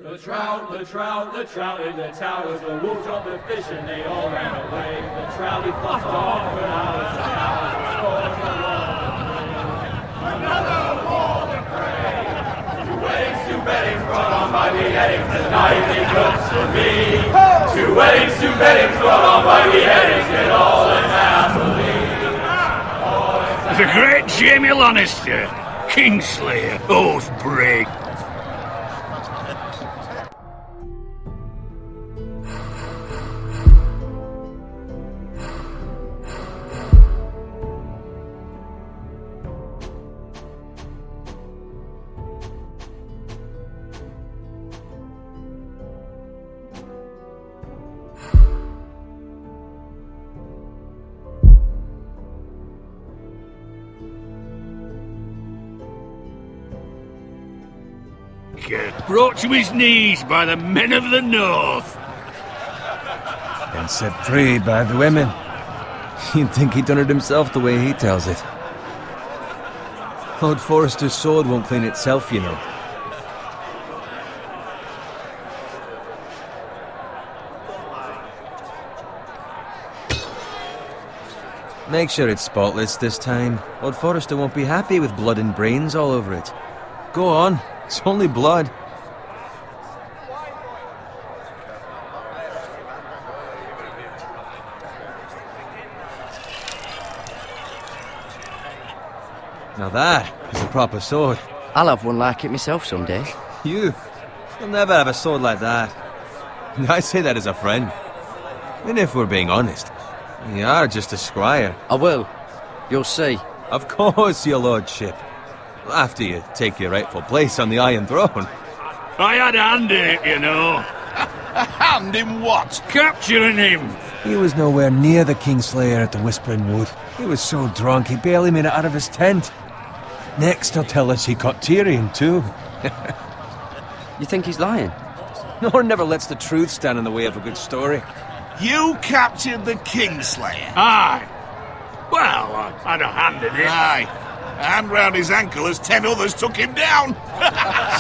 The trout in the towers, the wolves dropped the fish and they all ran away. The trout he flopped off for hours and hours, scores the wall. Another wall to pray. Two weddings brought on by beheadings, the nightly cooks for me. Two weddings brought on by beheadings, get all in happily. The great Jamie Lannister, Kingslayer, Oathbreak. Brought to his knees by the men of the North. And set free by the women. You'd think he'd done it himself the way he tells it. Lord Forrester's sword won't clean itself, you know. Make sure it's spotless this time. Lord Forrester won't be happy with blood and brains all over it. Go on, it's only blood. Now that is a proper sword. I'll have one like it myself someday. You'll never have a sword like that. I say that as a friend. And if we're being honest, you are just a squire. I will. You'll see. Of course, your lordship. After you take your rightful place on the Iron Throne. I had a hand in it, you know. A hand in what? Capturing him. He was nowhere near the Kingslayer at the Whispering Wood. He was so drunk he barely made it out of his tent. Next he'll tell us he caught Tyrion too. You think he's lying? Nor never lets the truth stand in the way of a good story. You captured the Kingslayer? Aye. Well, I had a hand in it. Aye. A hand round his ankle as 10 others took him down.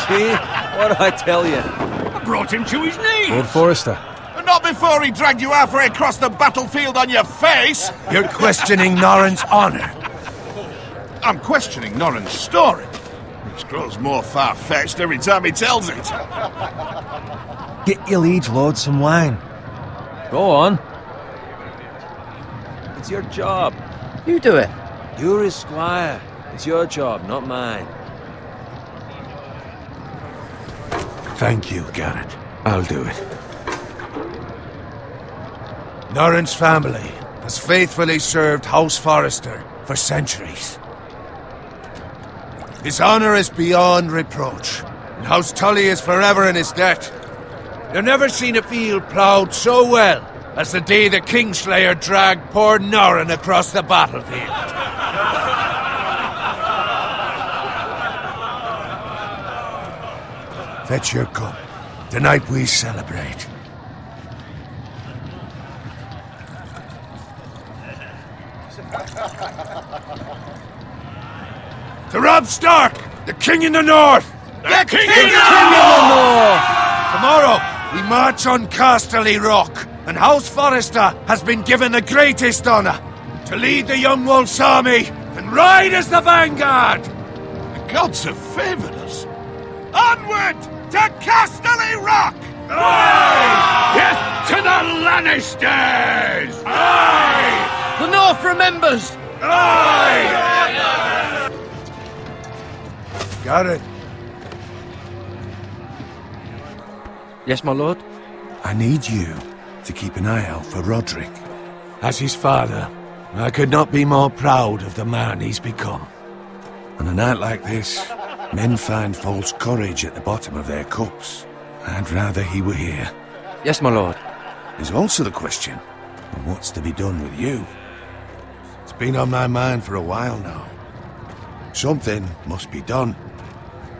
See? What did I tell you? I brought him to his knees. Lord Forrester. Not before he dragged you halfway across the battlefield on your face. You're questioning Norrin's honor. I'm questioning Norrin's story, which grows more far-fetched every time he tells it. Get your liege lord some wine. Go on. It's your job. You do it. You're his squire. It's your job, not mine. Thank you, Garrett. I'll do it. Norrin's family has faithfully served House Forrester for centuries. His honor is beyond reproach, and House Tully is forever in his debt. You've never seen a field ploughed so well as the day the Kingslayer dragged poor Norrin across the battlefield. Fetch your cup. Tonight we celebrate. To Robb Stark, the King in the North! The King in the North! Tomorrow, we march on Casterly Rock, and House Forrester has been given the greatest honor to lead the Young Wolf's army and ride as the vanguard! The gods have favored us. Onward to Casterly Rock! Aye! Death to the Lannisters! Aye! The North remembers! Aye! Garrett, Yes, my lord? I need you to keep an eye out for Roderick. As his father, I could not be more proud of the man he's become. On a night like this, men find false courage at the bottom of their cups. I'd rather he were here. Yes, my lord. There's also the question of what's to be done with you. It's been on my mind for a while now. Something must be done.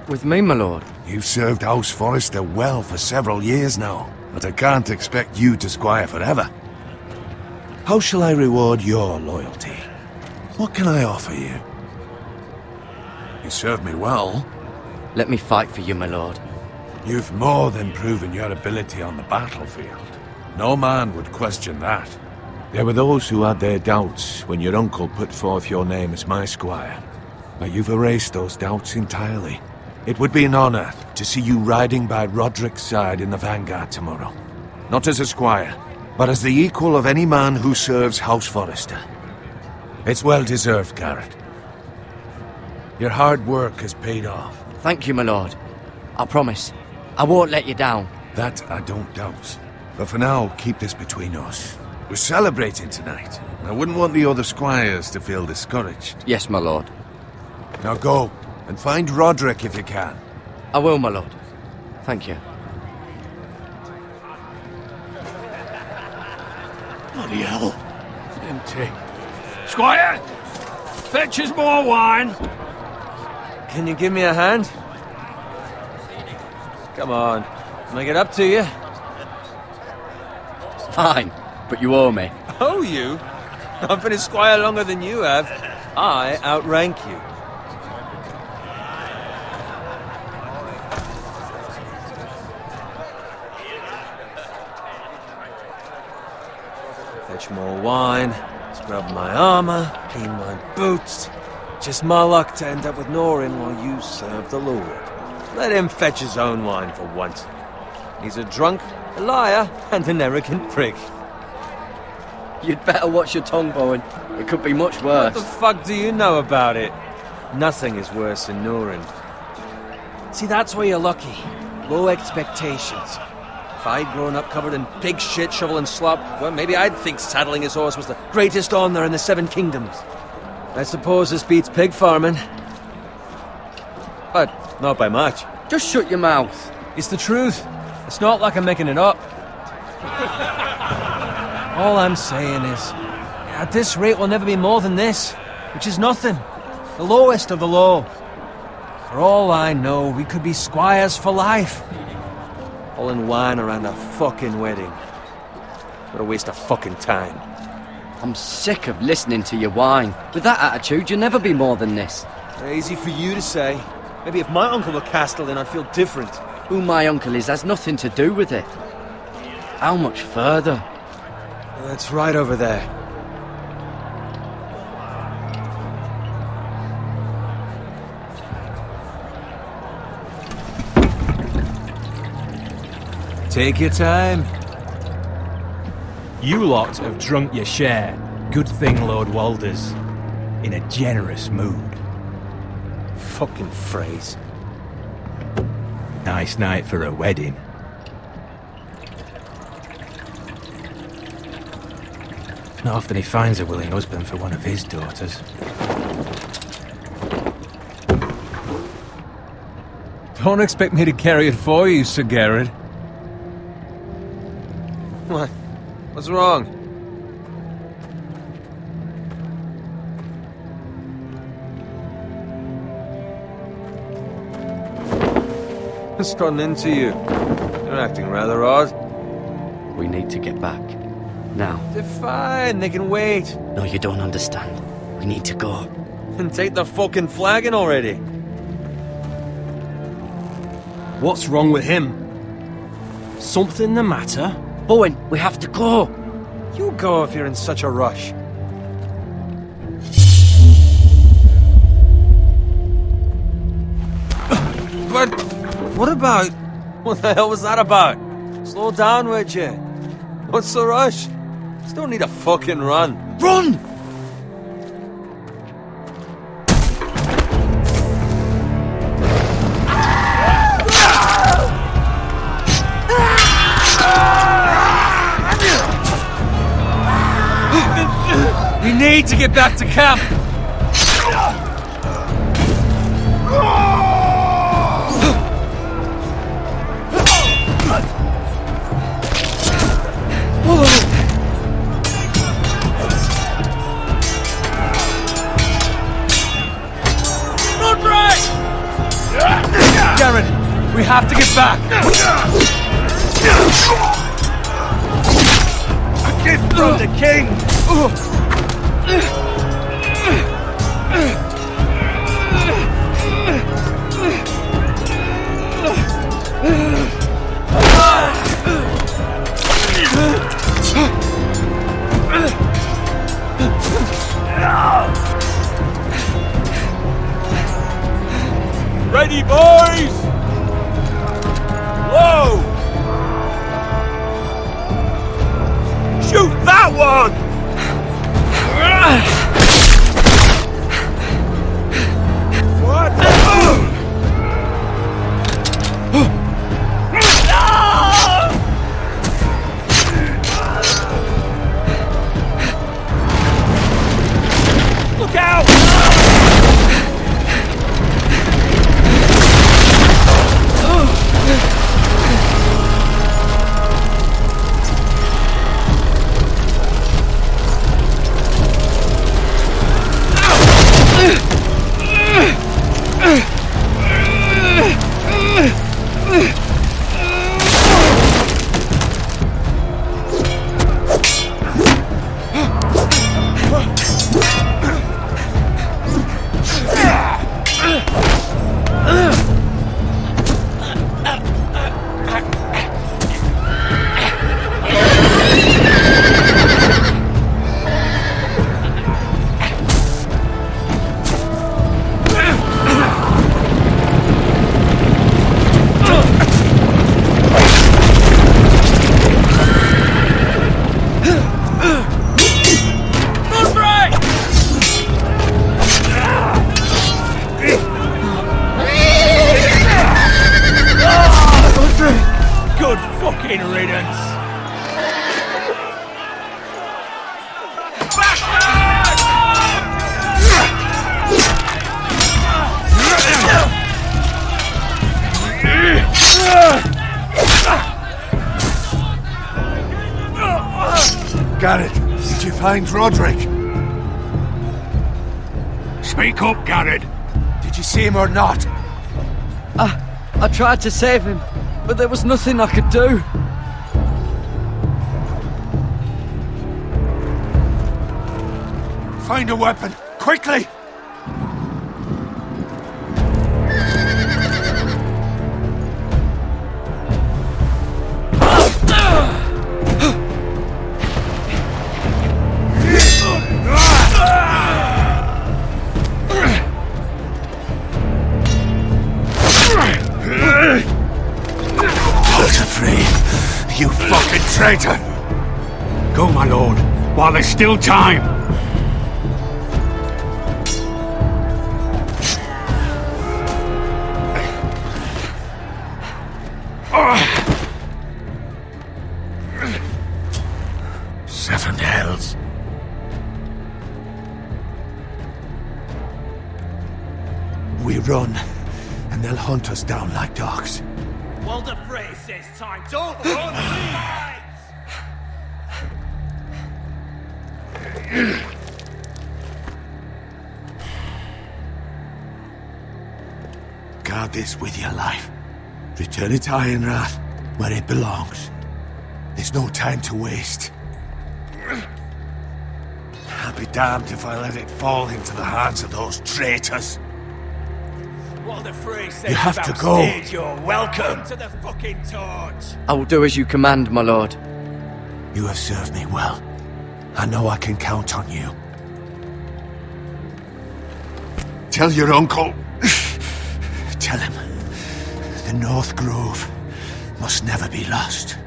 With me, my lord? You've served House Forrester well for several years now, but I can't expect you to squire forever. How shall I reward your loyalty? What can I offer you? You served me well. Let me fight for you, my lord. You've more than proven your ability on the battlefield. No man would question that. There were those who had their doubts when your uncle put forth your name as my squire. But you've erased those doubts entirely. It would be an honor to see you riding by Roderick's side in the vanguard tomorrow. Not as a squire, but as the equal of any man who serves House Forrester. It's well deserved, Garrett. Your hard work has paid off. Thank you, my lord. I promise. I won't let you down. That I don't doubt. But for now, keep this between us. We're celebrating tonight. I wouldn't want the other squires to feel discouraged. Yes, my lord. Now go, and find Roderick if you can. I will, my lord. Thank you. Bloody hell. Empty. Squire! Fetch us more wine! Can you give me a hand? Come on. Can I get up to you? Fine, but you owe me. Oh, you? I've been a squire longer than you have. I outrank you. Fetch more wine, scrub my armor, clean my boots. Just my luck to end up with Norin while you serve the Lord. Let him fetch his own wine for once. He's a drunk, a liar, and an arrogant prick. You'd better watch your tongue, Bowen. It could be much worse. What the fuck do you know about it? Nothing is worse than Norin. See, that's where you're lucky. Low expectations. If I'd grown up covered in pig shit, shovel and slop, well, maybe I'd think saddling his horse was the greatest honor in the Seven Kingdoms. I suppose this beats pig farming. But not by much. Just shut your mouth. It's the truth. It's not like I'm making it up. All I'm saying is, at this rate we'll never be more than this, which is nothing. The lowest of the low. For all I know, we could be squires for life. All in wine around a fucking wedding. What a waste of fucking time. I'm sick of listening to your whine. With that attitude, you'll never be more than this. Easy for you to say. Maybe if my uncle were Castellan, I'd feel different. Who my uncle is has nothing to do with it. How much further? That's right over there. Take your time. You lot have drunk your share. Good thing Lord Walder's in a generous mood. Fucking phrase. Nice night for a wedding. Not often he finds a willing husband for one of his daughters. Don't expect me to carry it for you, Sir Garrett. What? What's wrong? What's gotten into you? You're acting rather odd. We need to get back. Now. They're fine, they can wait. No, you don't understand. We need to go. And take the fucking flagon already. What's wrong with him? Something the matter? Bowen, we have to go. You go if you're in such a rush. But what about... What the hell was that about? Slow down, would you? What's the rush? Still need a fucking run. Run! We need to get back to camp. Garrett, we have to get back. A gift from the king. Ready, boys! Whoa! Shoot that one! What? Look out! Good fucking riddance! Garrett, did you find Roderick? Speak up, Garrett. Did you see him or not? I tried to save him, but there was nothing I could do. Find a weapon, quickly! You fucking traitor! Go, my lord, while there's still time. Seven hells. We run, and they'll hunt us down like dogs. Walder Frey says time. Don't run, please! Guard this with your life. Return it to Ironrath, where it belongs. There's no time to waste. I'll be damned if I let it fall into the hands of those traitors. Walder Frey says You have to go. backstage you're welcome to the fucking torch. I will do as you command, my lord. You have served me well. I know I can count on you. Tell your uncle. Tell him. The North Grove must never be lost.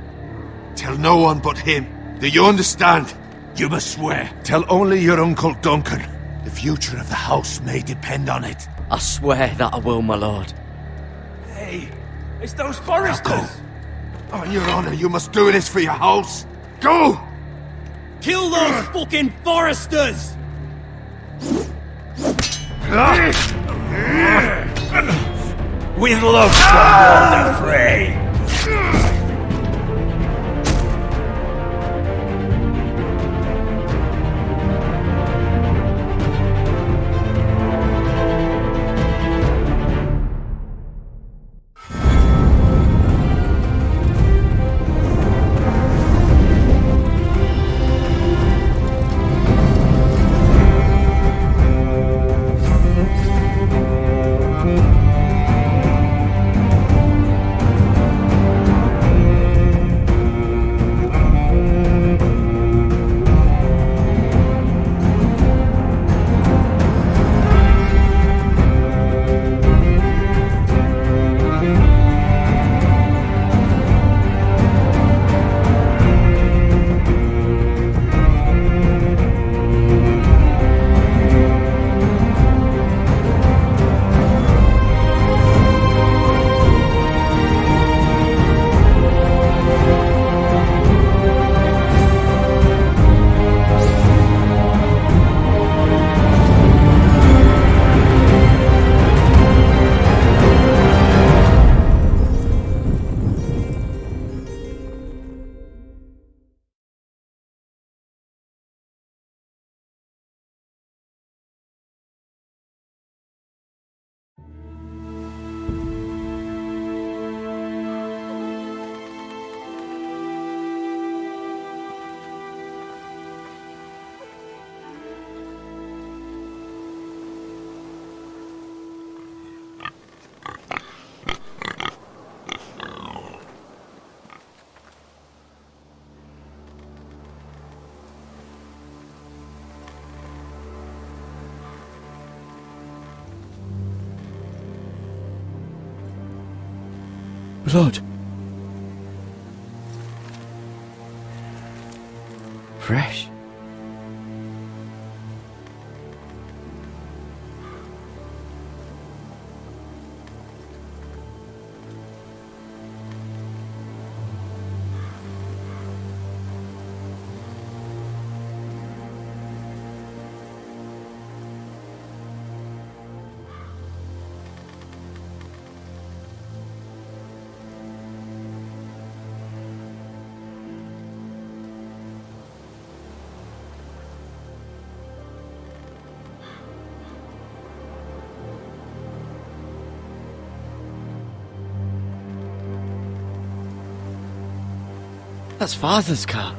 Tell no one but him. Do you understand? You must swear. Tell only your Uncle Duncan. The future of the house may depend on it. I swear that I will, my lord. Hey, it's those foresters. Now go. On your honor, you must do this for your house. Go! Kill those fucking foresters! With love from Walder Frey. blood. Fresh. That's Father's car.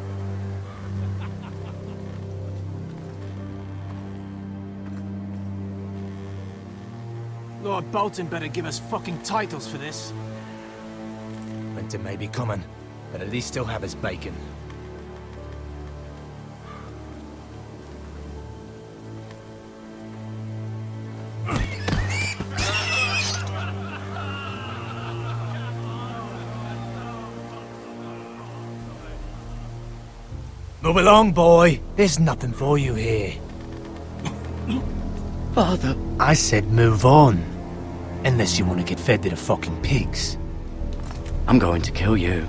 Lord Bolton better give us fucking titles for this. Winter may be coming, but at least he'll have his bacon. Move along, boy. There's nothing for you here. Father. I said move on. Unless you want to get fed to the fucking pigs. I'm going to kill you.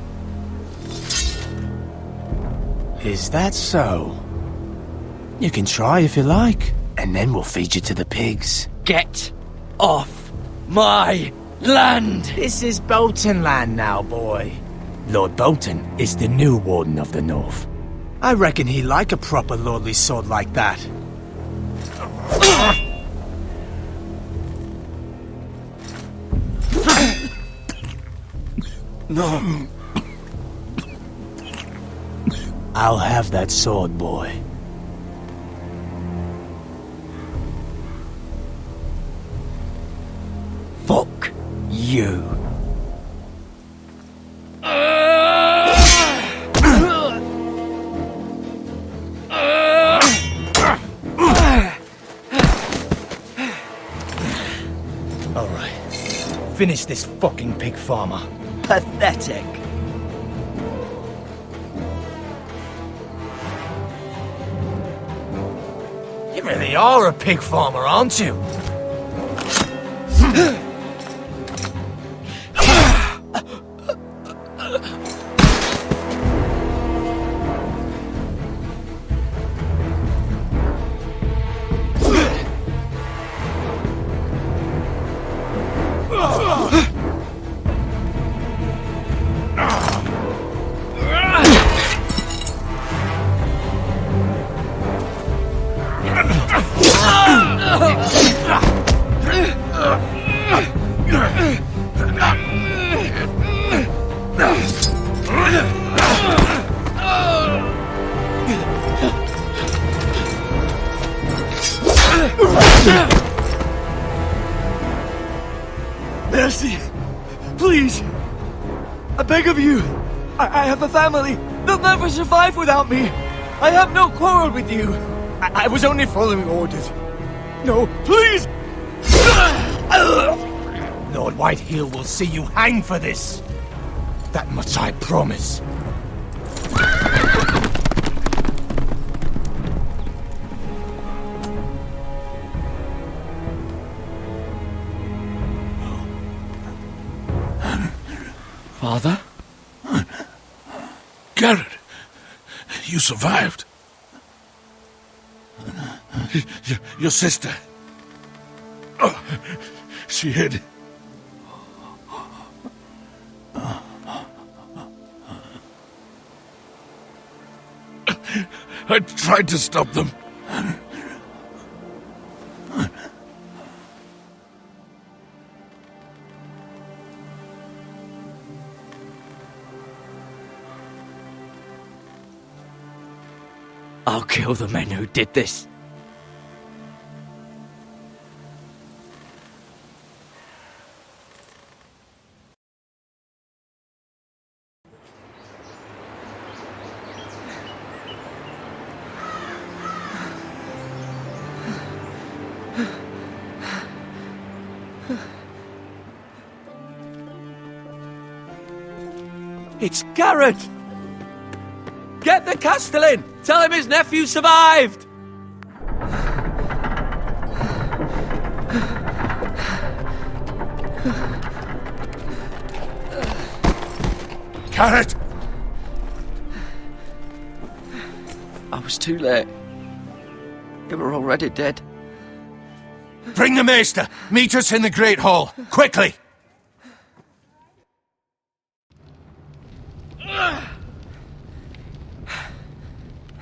Is that so? You can try if you like, and then we'll feed you to the pigs. Get off my land! This is Bolton land now, boy. Lord Bolton is the new Warden of the North. I reckon he like a proper lordly sword like that. No. I'll have that sword, boy. Fuck you. Alright. Finish this fucking pig farmer. Pathetic. You really are a pig farmer, aren't you? Mercy! Please! I beg of you! I have a family! They'll never survive without me! I have no quarrel with you! I was only following orders. No, please! Lord Whitehill will see you hang for this. That much I promise. Father? Garrett, you survived. Your sister. Oh, she hid. I tried to stop them. I'll kill the men who did this. It's Garrett! Get the Castellan! Tell him his nephew survived! Garrett! I was too late. You were already dead. Bring the maester! Meet us in the Great Hall! Quickly!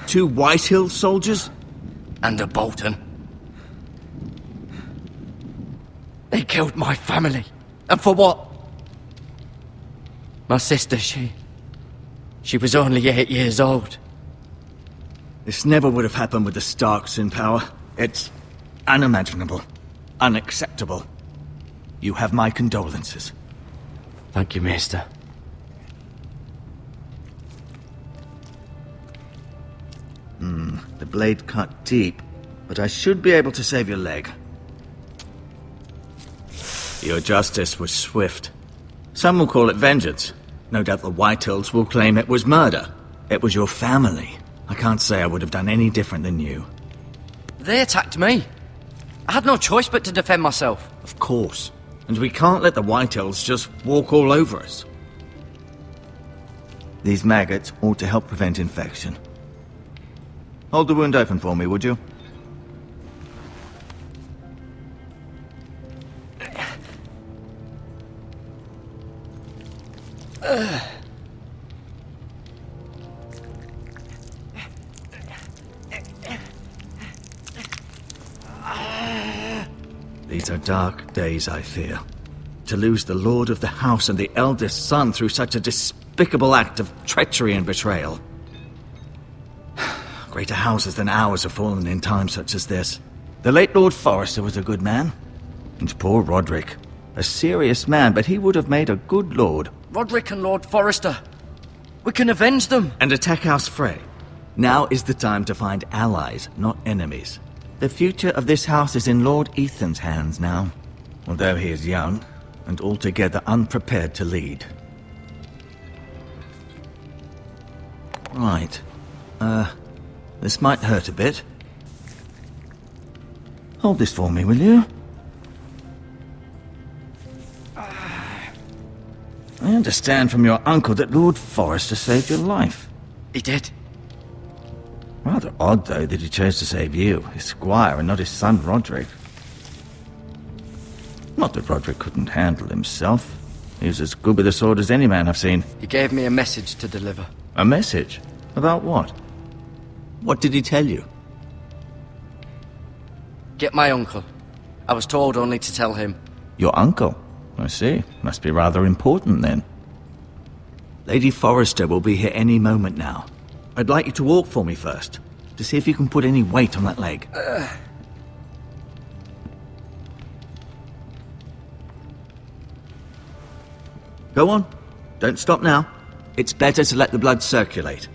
Two Whitehill soldiers? And a Bolton. They killed my family. And for what? My sister, she was only 8 years old. This never would have happened with the Starks in power. It's unimaginable. Unacceptable. You have my condolences. Thank you, Maester. The blade cut deep, but I should be able to save your leg. Your justice was swift. Some will call it vengeance. No doubt the Whitehills will claim it was murder. It was your family. I can't say I would have done any different than you. They attacked me. I had no choice but to defend myself. Of course. And we can't let the Whitehills just walk all over us. These maggots ought to help prevent infection. Hold the wound open for me, would you? These are dark days, I fear. To lose the lord of the house and the eldest son through such a despicable act of treachery and betrayal. Greater houses than ours have fallen in times such as this. The late Lord Forrester was a good man. And poor Roderick. A serious man, but he would have made a good lord. Roderick and Lord Forrester. We can avenge them. And attack House Frey. Now is the time to find allies, not enemies. The future of this house is in Lord Ethan's hands now. Although he is young, and altogether unprepared to lead. Right. This might hurt a bit. Hold this for me, will you? I understand from your uncle that Lord Forrester saved your life. He did. Rather odd, though, that he chose to save you, his squire, and not his son Roderick. Not that Roderick couldn't handle himself. He was as good with a sword as any man I've seen. He gave me a message to deliver. A message? About what? What did he tell you? Get my uncle. I was told only to tell him. Your uncle? I see. Must be rather important, then. Lady Forrester will be here any moment now. I'd like you to walk for me first, to see if you can put any weight on that leg. Go on. Don't stop now. It's better to let the blood circulate.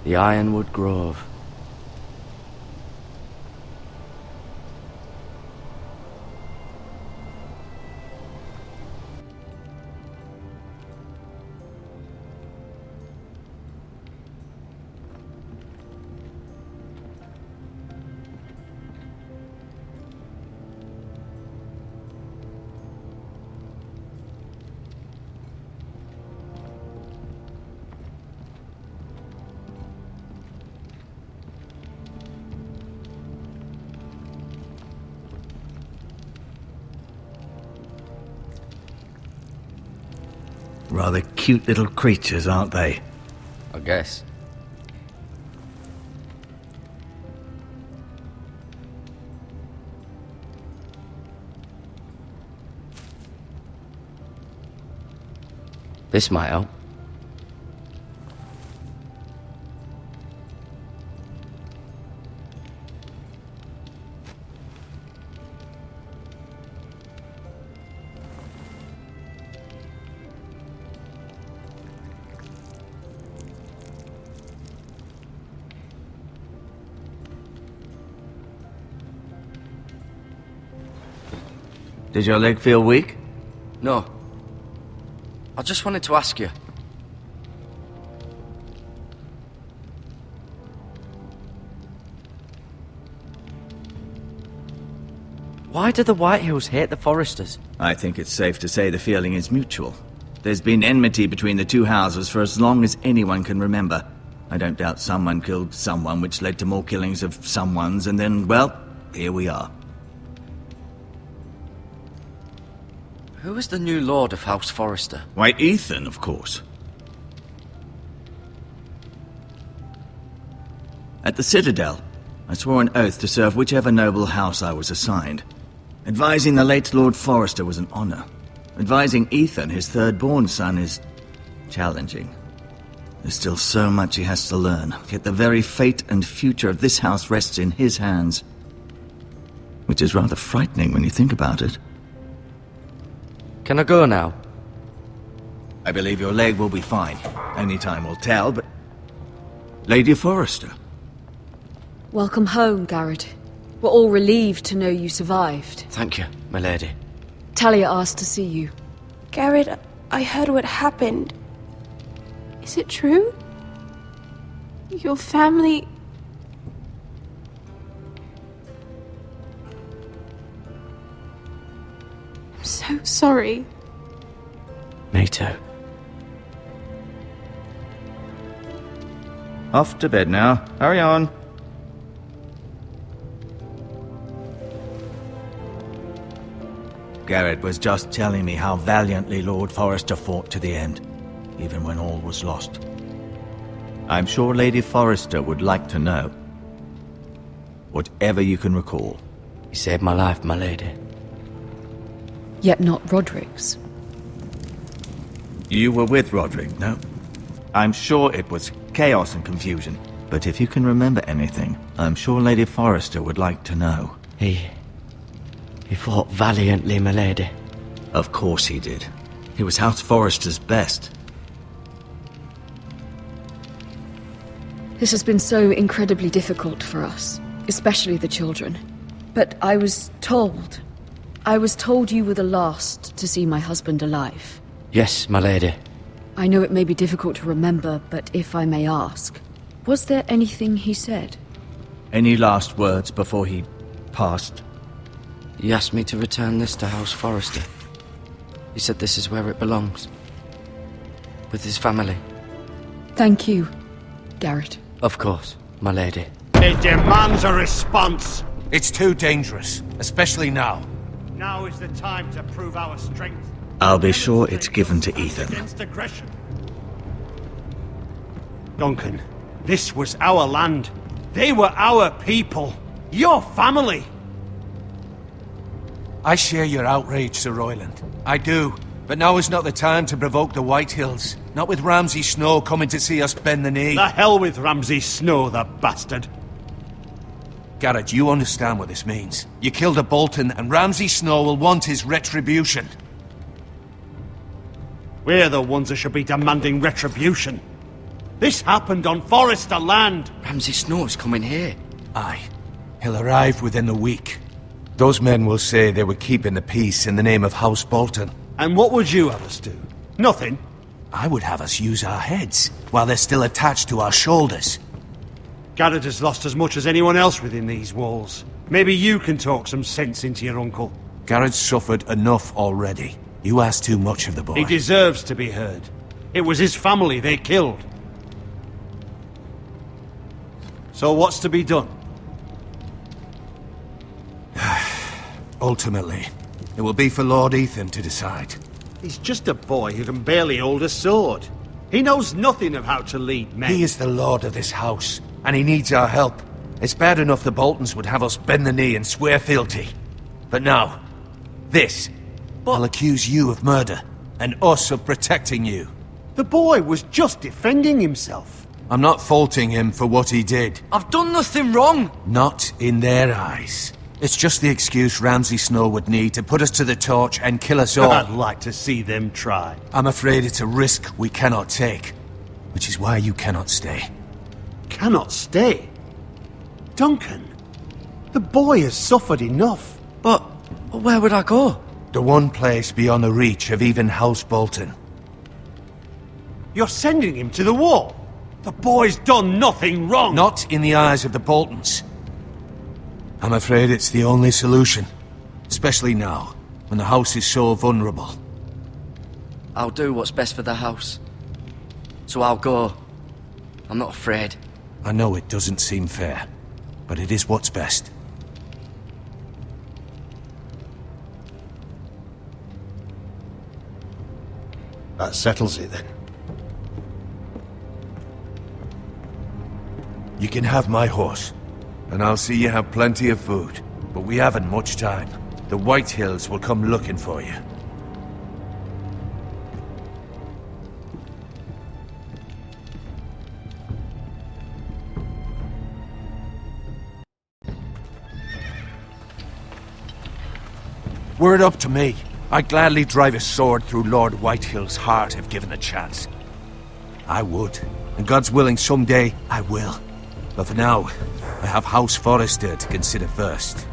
The Ironwood Grove. Rather cute little creatures, aren't they? I guess. This might help. Did your leg feel weak? No. I just wanted to ask you. Why do the Whitehills hate the Foresters? I think it's safe to say the feeling is mutual. There's been enmity between the two houses for as long as anyone can remember. I don't doubt someone killed someone, which led to more killings of someones, and then, well, here we are. Who is the new Lord of House Forrester? Why, Ethan, of course. At the Citadel, I swore an oath to serve whichever noble house I was assigned. Advising the late Lord Forrester was an honor. Advising Ethan, his third-born son, is challenging. There's still so much he has to learn, yet the very fate and future of this house rests in his hands. Which is rather frightening when you think about it. Can I go now? I believe your leg will be fine. Only time will tell, but... Lady Forrester. Welcome home, Garrett. We're all relieved to know you survived. Thank you, my lady. Talia asked to see you. Garrett, I heard what happened. Is it true? Your family... I'm so sorry. Me too. Off to bed now. Hurry on. Garrett was just telling me how valiantly Lord Forrester fought to the end, even when all was lost. I'm sure Lady Forrester would like to know. Whatever you can recall. You saved my life, my lady. Yet not Roderick's. You were with Roderick, no? I'm sure it was chaos and confusion. But if you can remember anything, I'm sure Lady Forrester would like to know. He fought valiantly, my lady. Of course he did. He was House Forrester's best. This has been so incredibly difficult for us, especially the children. But I was told you were the last to see my husband alive. Yes, my lady. I know it may be difficult to remember, but if I may ask, was there anything he said? Any last words before he passed? He asked me to return this to House Forrester. He said this is where it belongs. With his family. Thank you, Garrett. Of course, my lady. It demands a response. It's too dangerous, especially now. Now is the time to prove our strength. I'll be sure it's given to Ethan. Against aggression. Duncan, this was our land. They were our people. Your family. I share your outrage, Sir Royland. I do. But now is not the time to provoke the Whitehills. Not with Ramsay Snow coming to see us bend the knee. The hell with Ramsay Snow, the bastard. Garrett, you understand what this means. You killed a Bolton, and Ramsay Snow will want his retribution. We're the ones that should be demanding retribution. This happened on Forrester land. Ramsay Snow's coming here. Aye. He'll arrive within the week. Those men will say they were keeping the peace in the name of House Bolton. And what would you have us do? Nothing. I would have us use our heads, while they're still attached to our shoulders. Garrett has lost as much as anyone else within these walls. Maybe you can talk some sense into your uncle. Garrett's suffered enough already. You ask too much of the boy. He deserves to be heard. It was his family they killed. So what's to be done? Ultimately, it will be for Lord Ethan to decide. He's just a boy who can barely hold a sword. He knows nothing of how to lead men. He is the lord of this house, and he needs our help. It's bad enough the Boltons would have us bend the knee and swear fealty. But now, this. I'll accuse you of murder, and us of protecting you. The boy was just defending himself. I'm not faulting him for what he did. I've done nothing wrong! Not in their eyes. It's just the excuse Ramsay Snow would need to put us to the torch and kill us all. I'd like to see them try. I'm afraid it's a risk we cannot take, which is why you cannot stay. Cannot stay? Duncan, the boy has suffered enough. But where would I go? The one place beyond the reach of even House Bolton. You're sending him to the wall. The boy's done nothing wrong. Not in the eyes of the Boltons. I'm afraid it's the only solution. Especially now, when the house is so vulnerable. I'll do what's best for the house. So I'll go. I'm not afraid. I know it doesn't seem fair, but it is what's best. That settles it then. You can have my horse, and I'll see you have plenty of food. But we haven't much time. The White Hills will come looking for you. Were it up to me, I'd gladly drive a sword through Lord Whitehill's heart if given the chance. I would, and God's willing someday I will. But for now, I have House Forrester to consider first.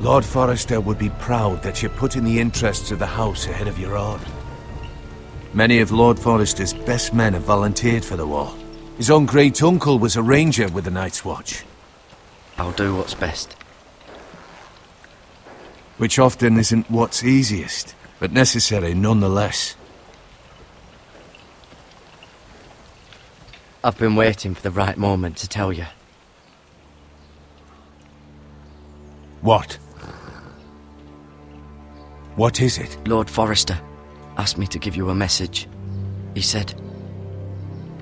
Lord Forrester would be proud that you're putting the interests of the house ahead of your own. Many of Lord Forrester's best men have volunteered for the war. His own great-uncle was a ranger with the Night's Watch. I'll do what's best. Which often isn't what's easiest, but necessary nonetheless. I've been waiting for the right moment to tell you. What? What is it? Lord Forrester asked me to give you a message. He said,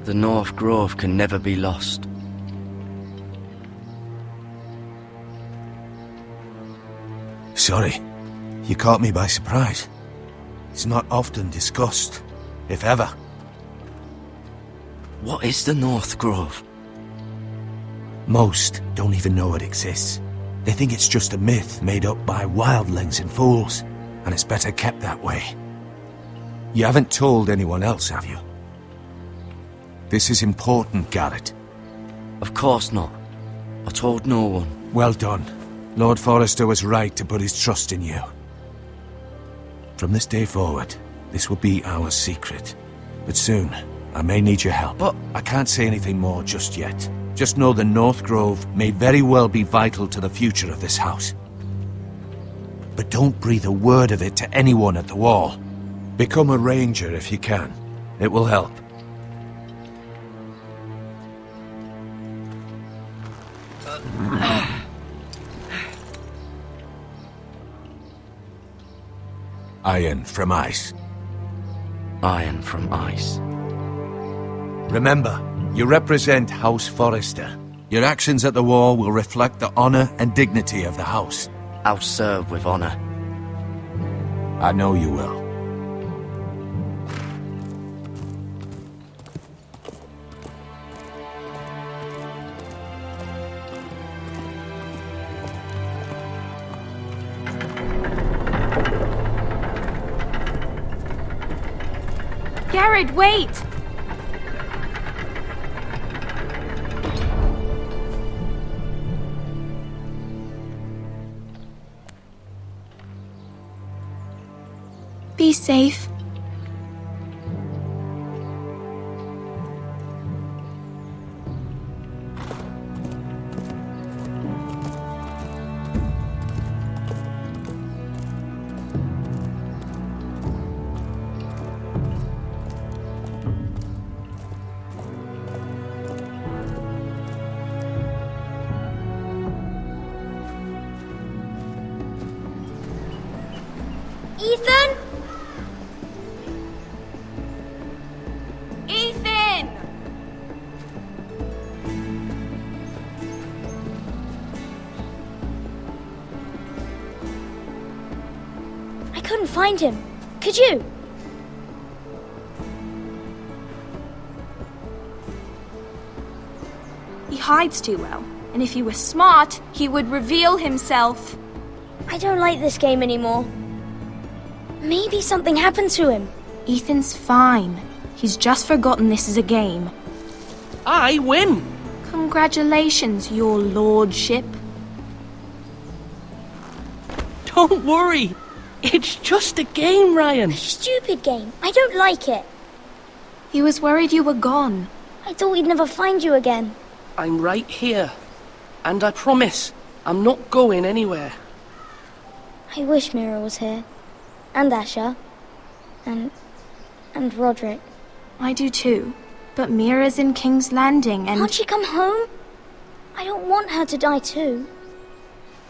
the North Grove can never be lost. Sorry, you caught me by surprise. It's not often discussed, if ever. What is the North Grove? Most don't even know it exists. They think it's just a myth made up by wildlings and fools, and it's better kept that way. You haven't told anyone else, have you? This is important, Garrett. Of course not. I told no one. Well done. Lord Forrester was right to put his trust in you. From this day forward, this will be our secret. But soon, I may need your help. But I can't say anything more just yet. Just know the North Grove may very well be vital to the future of this house. But don't breathe a word of it to anyone at the wall. Become a ranger if you can. It will help. Iron from ice. Iron from ice. Remember, you represent House Forrester. Your actions at the war will reflect the honor and dignity of the house. I'll serve with honor. I know you will. Garrett, wait! Be safe. Ethan? find him. Could you? He hides too well, and if he were smart, he would reveal himself. I don't like this game anymore. Maybe something happened to him. Ethan's fine. He's just forgotten this is a game. I win! Congratulations, your lordship. Don't worry. It's just a game, Ryan. Stupid game. I don't like it. He was worried you were gone. I thought we'd never find you again. I'm right here. And I promise, I'm not going anywhere. I wish Mira was here. And Asher. And Roderick. I do too. But Mira's in King's Landing and... Can't she come home? I don't want her to die too.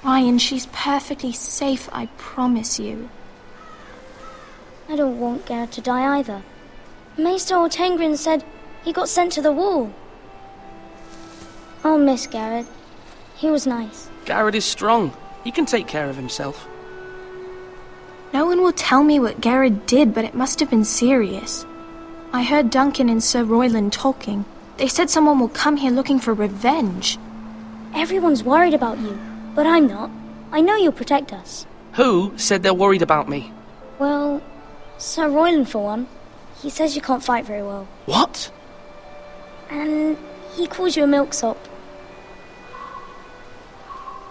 Ryan, she's perfectly safe, I promise you. I don't want Garrett to die either. Maester Ortengrin said he got sent to the wall. I'll miss Garrett. He was nice. Garrett is strong. He can take care of himself. No one will tell me what Garrett did, but it must have been serious. I heard Duncan and Sir Royland talking. They said someone will come here looking for revenge. Everyone's worried about you, but I'm not. I know you'll protect us. Who said they're worried about me? Well, Sir Royland for one. He says you can't fight very well. What? And he calls you a milksop.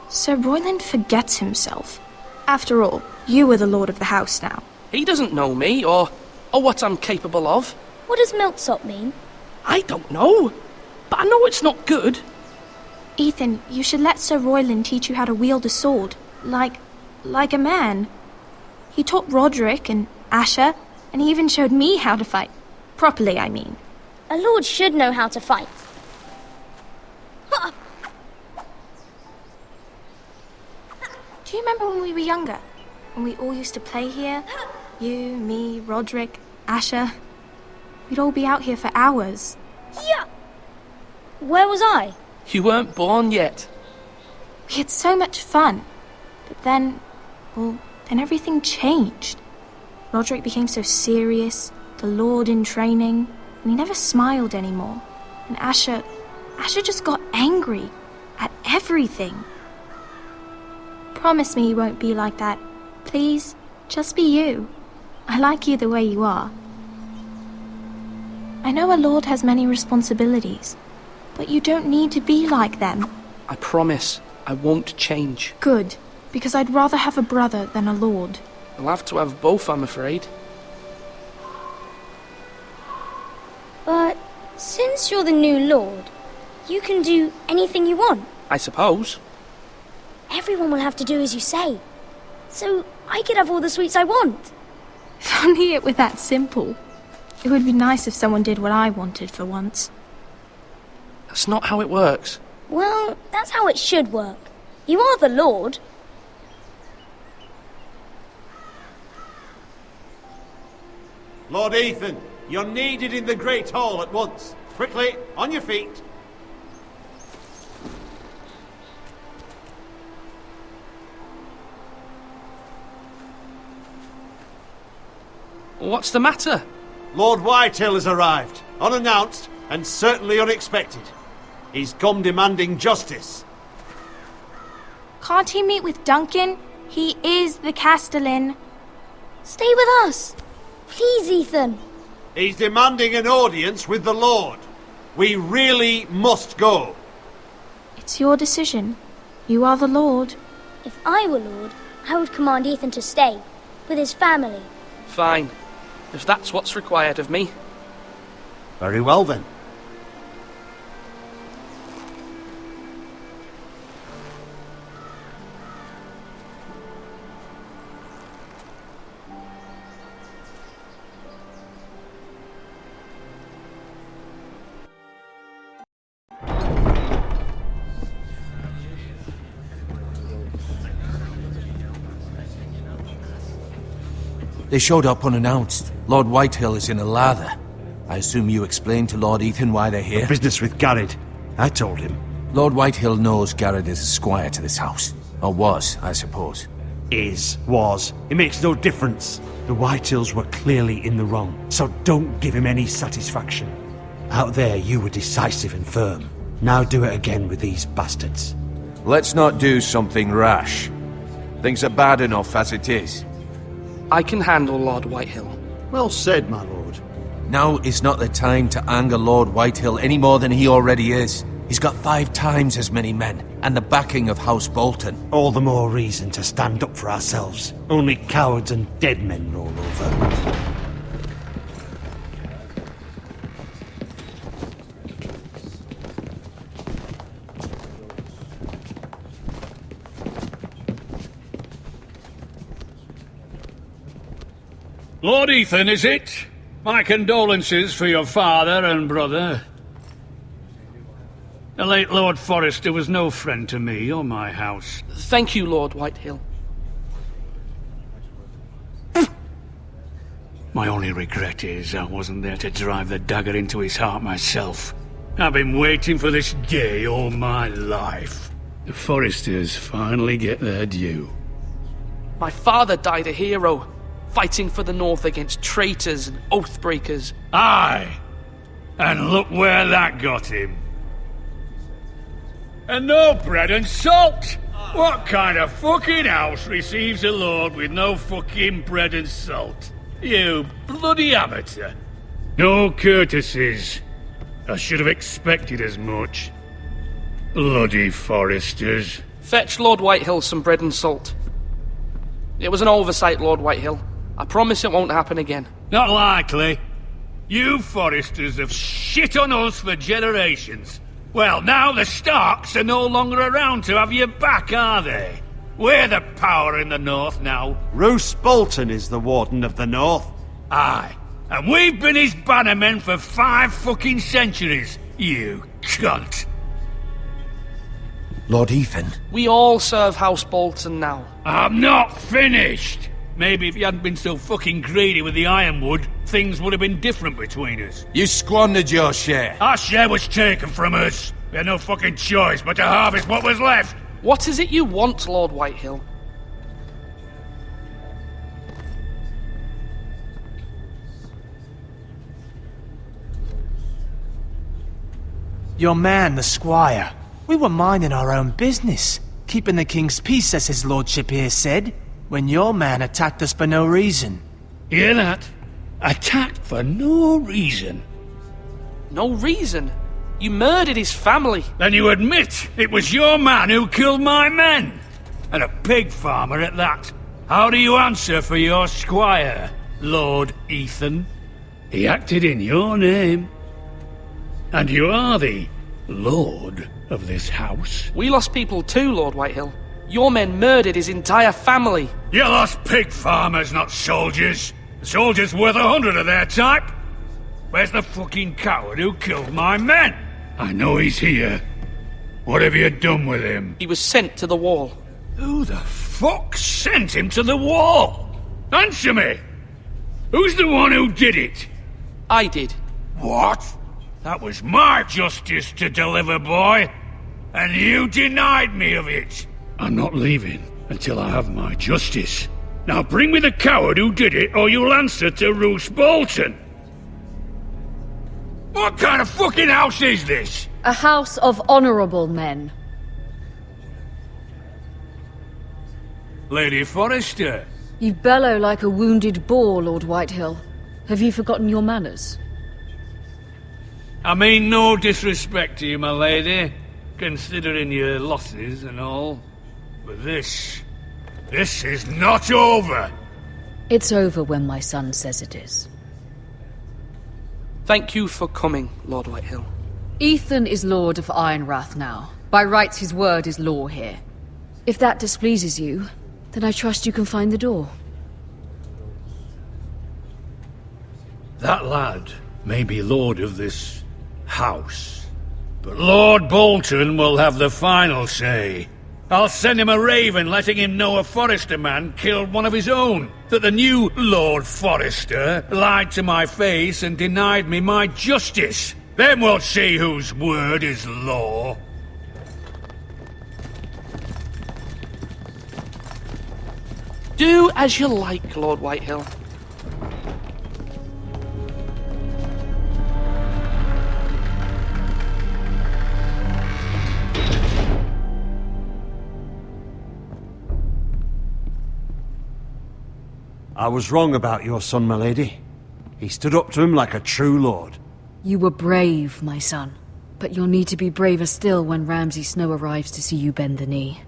Sir Royland forgets himself. After all, you are the lord of the house now. He doesn't know me, or what I'm capable of. What does milksop mean? I don't know, but I know it's not good. Ethan, you should let Sir Royland teach you how to wield a sword. Like a man. He taught Roderick and Asher, and he even showed me how to fight. Properly, I mean. A lord should know how to fight. Do you remember when we were younger? When we all used to play here? You, me, Roderick, Asher. We'd all be out here for hours. Yeah! Where was I? You weren't born yet. We had so much fun. But then everything changed. Roderick became so serious, the lord in training, and he never smiled anymore. And Asher just got angry at everything. Promise me you won't be like that. Please, just be you. I like you the way you are. I know a lord has many responsibilities, but you don't need to be like them. I promise, I won't change. Good, because I'd rather have a brother than a lord. I'll have to have both, I'm afraid. But since you're the new lord, you can do anything you want. I suppose. Everyone will have to do as you say. So I could have all the sweets I want. If only it were that simple. It would be nice if someone did what I wanted for once. That's not how it works. Well, that's how it should work. You are the lord. Lord Ethan, you're needed in the Great Hall at once. Quickly, on your feet. What's the matter? Lord Whitehill has arrived, unannounced and certainly unexpected. He's come demanding justice. Can't he meet with Duncan? He is the Castellan. Stay with us. Please, Ethan. He's demanding an audience with the Lord. We really must go. It's your decision. You are the Lord. If I were Lord, I would command Ethan to stay, with his family. Fine. If that's what's required of me. Very well then. They showed up unannounced. Lord Whitehill is in a lather. I assume you explained to Lord Ethan why they're here? Business with Garrett. I told him. Lord Whitehill knows Garrett is a squire to this house. Or was, I suppose. was. It makes no difference. The Whitehills were clearly in the wrong, so don't give him any satisfaction. Out there, you were decisive and firm. Now do it again with these bastards. Let's not do something rash. Things are bad enough as it is. I can handle Lord Whitehill. Well said, my lord. Now is not the time to anger Lord Whitehill any more than he already is. He's got 5 times as many men, and the backing of House Bolton. All the more reason to stand up for ourselves. Only cowards and dead men roll over. Lord Ethan, is it? My condolences for your father and brother. The late Lord Forrester was no friend to me or my house. Thank you, Lord Whitehill. My only regret is I wasn't there to drive the dagger into his heart myself. I've been waiting for this day all my life. The Forresters finally get their due. My father died a hero, fighting for the North against traitors and oathbreakers. Aye! And look where that got him. And no bread and salt! What kind of fucking house receives a lord with no fucking bread and salt? You bloody amateur. No courtesies. I should have expected as much. Bloody Forresters. Fetch Lord Whitehill some bread and salt. It was an oversight, Lord Whitehill. I promise it won't happen again. Not likely. You Forresters have shit on us for generations. Well, now the Starks are no longer around to have your back, are they? We're the power in the North now. Roose Bolton is the Warden of the North. Aye. And we've been his bannermen for 5 fucking centuries, you cunt. Lord Ethan. We all serve House Bolton now. I'm not finished. Maybe if you hadn't been so fucking greedy with the ironwood, things would have been different between us. You squandered your share. Our share was taken from us. We had no fucking choice but to harvest what was left. What is it you want, Lord Whitehill? Your man, the squire. We were minding our own business, keeping the king's peace, as his lordship here said, when your man attacked us for no reason. Hear that? Attacked for no reason. No reason? You murdered his family. Then you admit it was your man who killed my men. And a pig farmer at that. How do you answer for your squire, Lord Ethan? He acted in your name. And you are the lord of this house. We lost people too, Lord Whitehill. Your men murdered his entire family. You lost pig farmers, not soldiers. The soldiers worth 100 of their type. Where's the fucking coward who killed my men? I know he's here. What have you done with him? He was sent to the wall. Who the fuck sent him to the wall? Answer me! Who's the one who did it? I did. What? That was my justice to deliver, boy. And you denied me of it. I'm not leaving until I have my justice. Now bring me the coward who did it, or you'll answer to Roose Bolton. What kind of fucking house is this? A house of honorable men. Lady Forrester. You bellow like a wounded boar, Lord Whitehill. Have you forgotten your manners? I mean no disrespect to you, my lady, considering your losses and all. But this is not over. It's over when my son says it is. Thank you for coming, Lord Whitehill. Ethan is Lord of Ironrath now. By rights, his word is law here. If that displeases you, then I trust you can find the door. That lad may be lord of this house, but Lord Bolton will have the final say. I'll send him a raven letting him know a Forrester man killed one of his own, that the new Lord Forrester lied to my face and denied me my justice. Then we'll see whose word is law. Do as you like, Lord Whitehill. I was wrong about your son, my lady. He stood up to him like a true lord. You were brave, my son. But you'll need to be braver still when Ramsay Snow arrives to see you bend the knee.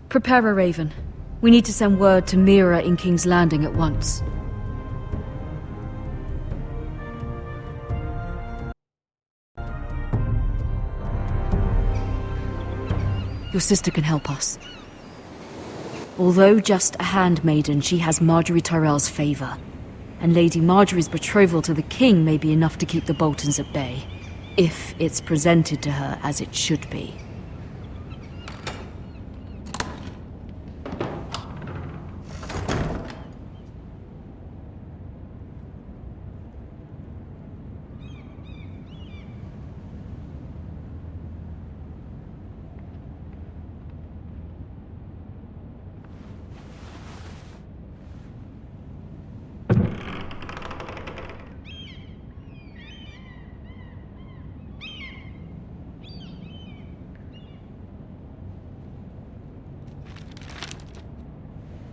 Prepare a raven. We need to send word to Mira in King's Landing at once. Your sister can help us. Although just a handmaiden, she has Marjorie Tyrell's favor. And Lady Marjorie's betrothal to the king may be enough to keep the Boltons at bay. If it's presented to her as it should be.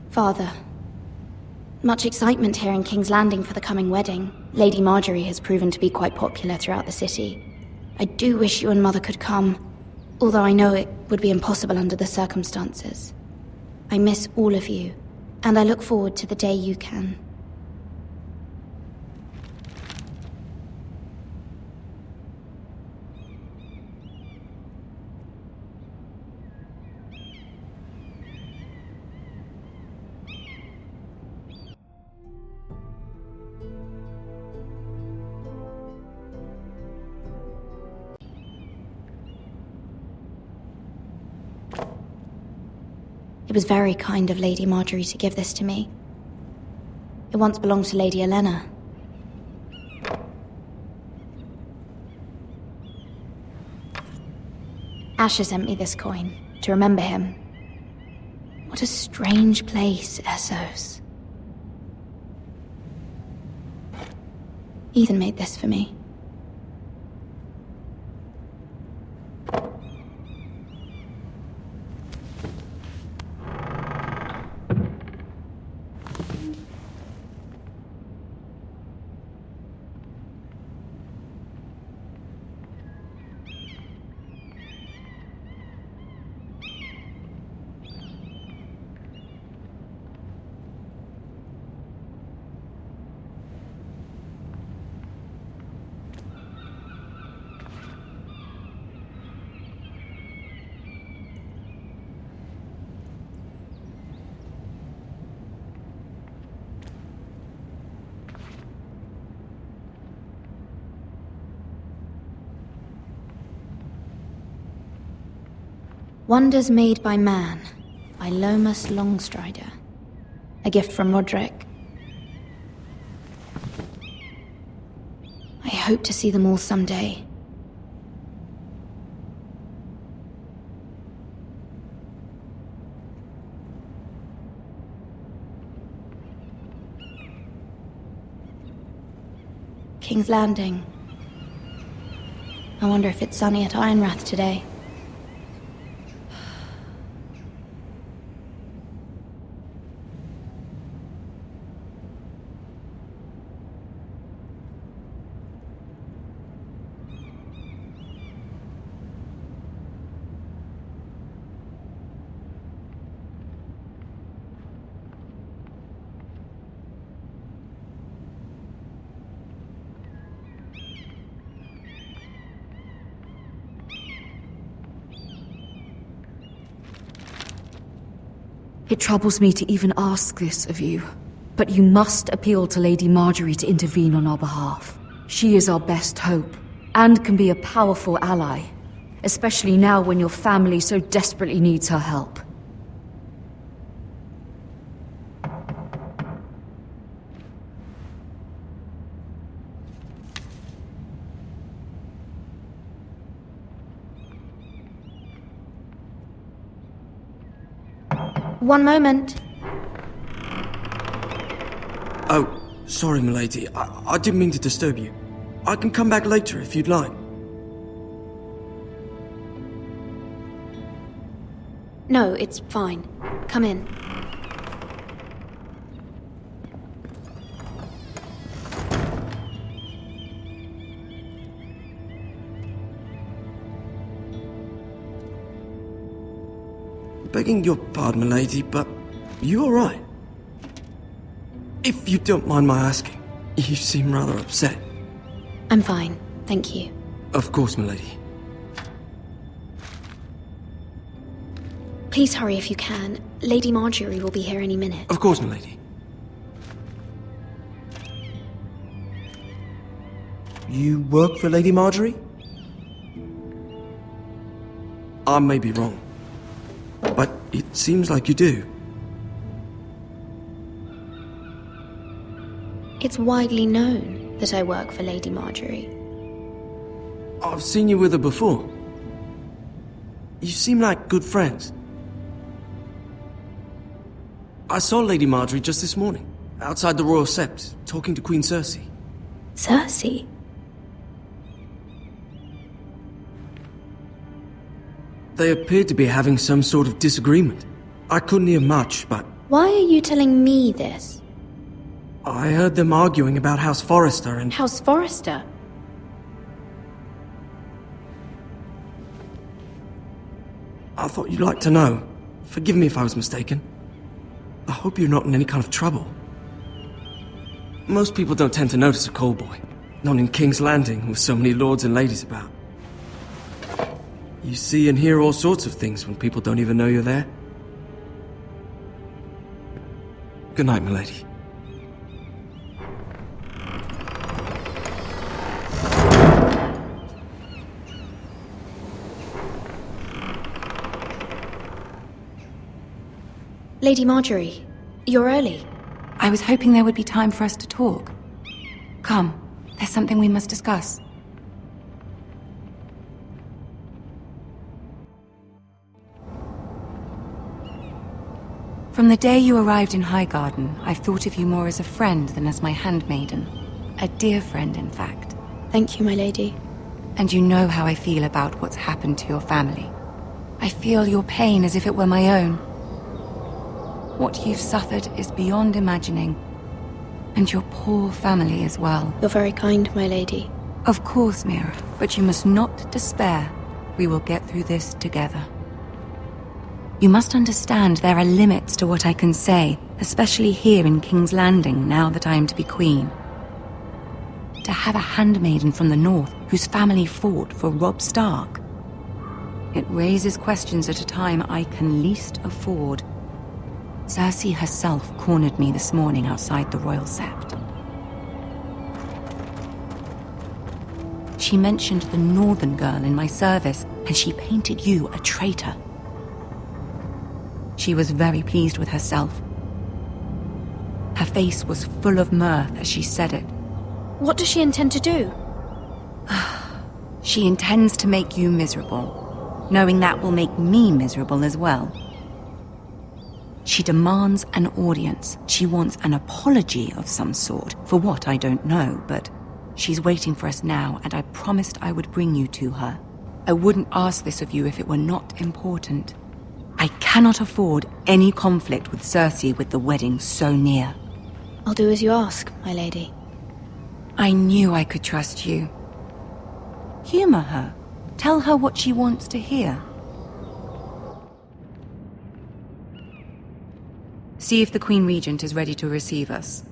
Father, much excitement here in King's Landing for the coming wedding. Lady Marjorie has proven to be quite popular throughout the city. I do wish you and Mother could come, although I know it would be impossible under the circumstances. I miss all of you, and I look forward to the day you can. It was very kind of Lady Marjorie to give this to me. It once belonged to Lady Elena. Asher sent me this coin to remember him. What a strange place, Essos. Ethan made this for me. Wonders Made by Man, by Lomas Longstrider. A gift from Roderick. I hope to see them all someday. King's Landing. I wonder if it's sunny at Ironrath today. It troubles me to even ask this of you, but you must appeal to Lady Marjorie to intervene on our behalf. She is our best hope, and can be a powerful ally, especially now when your family so desperately needs her help. One moment. Sorry, milady. I didn't mean to disturb you. I can come back later if you'd like. No, it's fine. Come in. Begging your pardon, milady, but you alright? If you don't mind my asking, you seem rather upset. I'm fine, thank you. Of course, milady. Please hurry if you can. Lady Marjorie will be here any minute. Of course, milady. You work for Lady Marjorie? I may be wrong, but it seems like you do. It's widely known that I work for Lady Marjorie. I've seen you with her before. You seem like good friends. I saw Lady Marjorie just this morning, outside the Royal Sept, talking to Queen Cersei. Cersei? They appeared to be having some sort of disagreement. I couldn't hear much, but Why are you telling me this? I heard them arguing about House Forrester and... House Forrester? I thought you'd like to know. Forgive me if I was mistaken. I hope you're not in any kind of trouble. Most people don't tend to notice a call boy. Not in King's Landing, with so many lords and ladies about. You see and hear all sorts of things when people don't even know you're there. Good night, milady. Lady Marjorie, you're early. I was hoping there would be time for us to talk. Come, there's something we must discuss. From the day you arrived in Highgarden, I've thought of you more as a friend than as my handmaiden. A dear friend, in fact. Thank you, my lady. And you know how I feel about what's happened to your family. I feel your pain as if it were my own. What you've suffered is beyond imagining. And your poor family as well. You're very kind, my lady. Of course, Mira, but you must not despair. We will get through this together. You must understand there are limits to what I can say, especially here in King's Landing, now that I am to be queen. To have a handmaiden from the north whose family fought for Robb Stark. It raises questions at a time I can least afford. Cersei herself cornered me this morning outside the Royal Sept. She mentioned the northern girl in my service, and she painted you a traitor. She was very pleased with herself. Her face was full of mirth as she said it. What does she intend to do? She intends to make you miserable, knowing that will make me miserable as well. She demands an audience. She wants an apology of some sort, for what I don't know, but she's waiting for us now, and I promised I would bring you to her. I wouldn't ask this of you if it were not important. I cannot afford any conflict with Cersei with the wedding so near. I'll do as you ask, my lady. I knew I could trust you. Humor her. Tell her what she wants to hear. See if the Queen Regent is ready to receive us.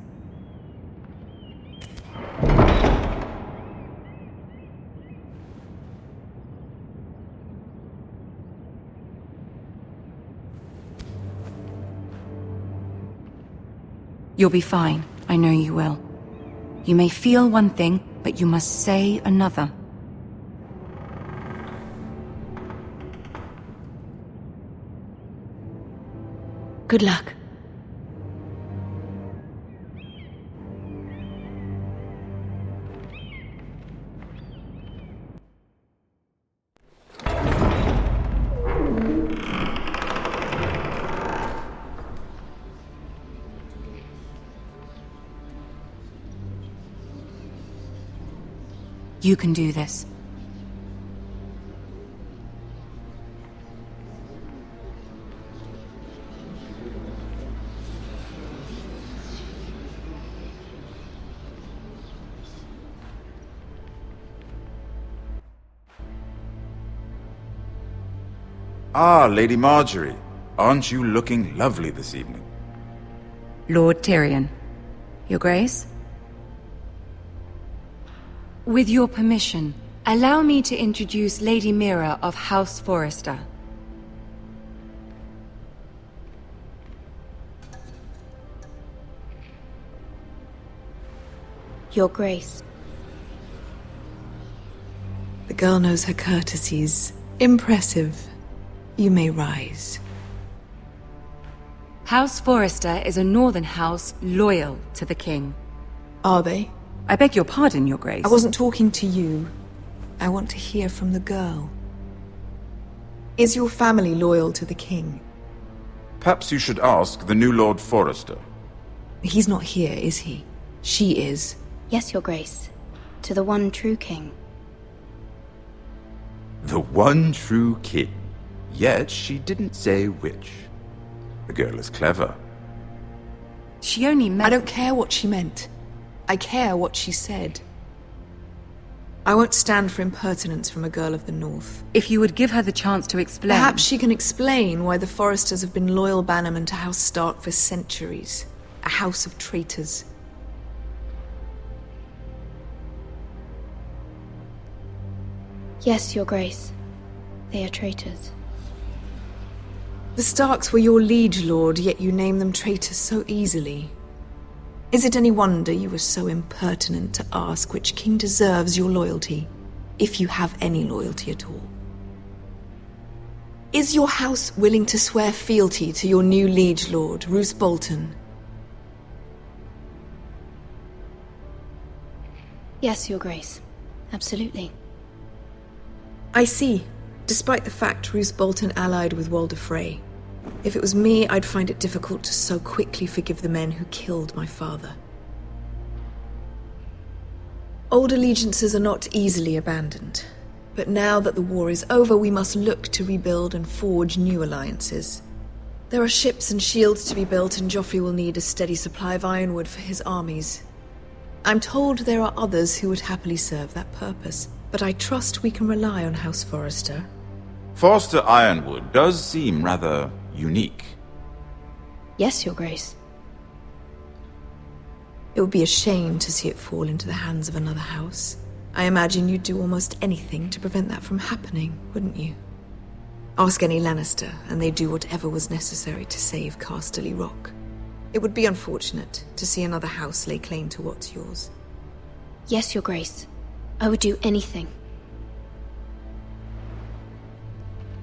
You'll be fine. I know you will. You may feel one thing, but you must say another. Good luck. You can do this. Ah, Lady Marjorie. Aren't you looking lovely this evening? Lord Tyrion. Your Grace? With your permission, allow me to introduce Lady Mira of House Forrester. Your Grace. The girl knows her courtesies. Impressive. You may rise. House Forrester is a northern house loyal to the king. Are they? I beg your pardon, Your Grace. I wasn't talking to you. I want to hear from the girl. Is your family loyal to the king? Perhaps you should ask the new Lord Forrester. He's not here, is he? She is. Yes, Your Grace. To the one true king. The one true king. Yet she didn't say which. The girl is clever. She only meant... I don't care what she meant. I care what she said. I won't stand for impertinence from a girl of the North. If you would give her the chance to explain... Perhaps she can explain why the Forresters have been loyal bannermen to House Stark for centuries. A house of traitors. Yes, Your Grace. They are traitors. The Starks were your liege lord, yet you name them traitors so easily. Is it any wonder you were so impertinent to ask which king deserves your loyalty, if you have any loyalty at all? Is your house willing to swear fealty to your new liege lord, Roose Bolton? Yes, Your Grace. Absolutely. I see. Despite the fact Roose Bolton allied with Walder Frey. If it was me, I'd find it difficult to so quickly forgive the men who killed my father. Old allegiances are not easily abandoned. But now that the war is over, we must look to rebuild and forge new alliances. There are ships and shields to be built, and Joffrey will need a steady supply of ironwood for his armies. I'm told there are others who would happily serve that purpose, but I trust we can rely on House Forrester. Forster Ironwood does seem rather unique. Yes, Your Grace. It would be a shame to see it fall into the hands of another house. I imagine you'd do almost anything to prevent that from happening, wouldn't you? Ask any Lannister, and they'd do whatever was necessary to save Casterly Rock. It would be unfortunate to see another house lay claim to what's yours. Yes, Your Grace. I would do anything.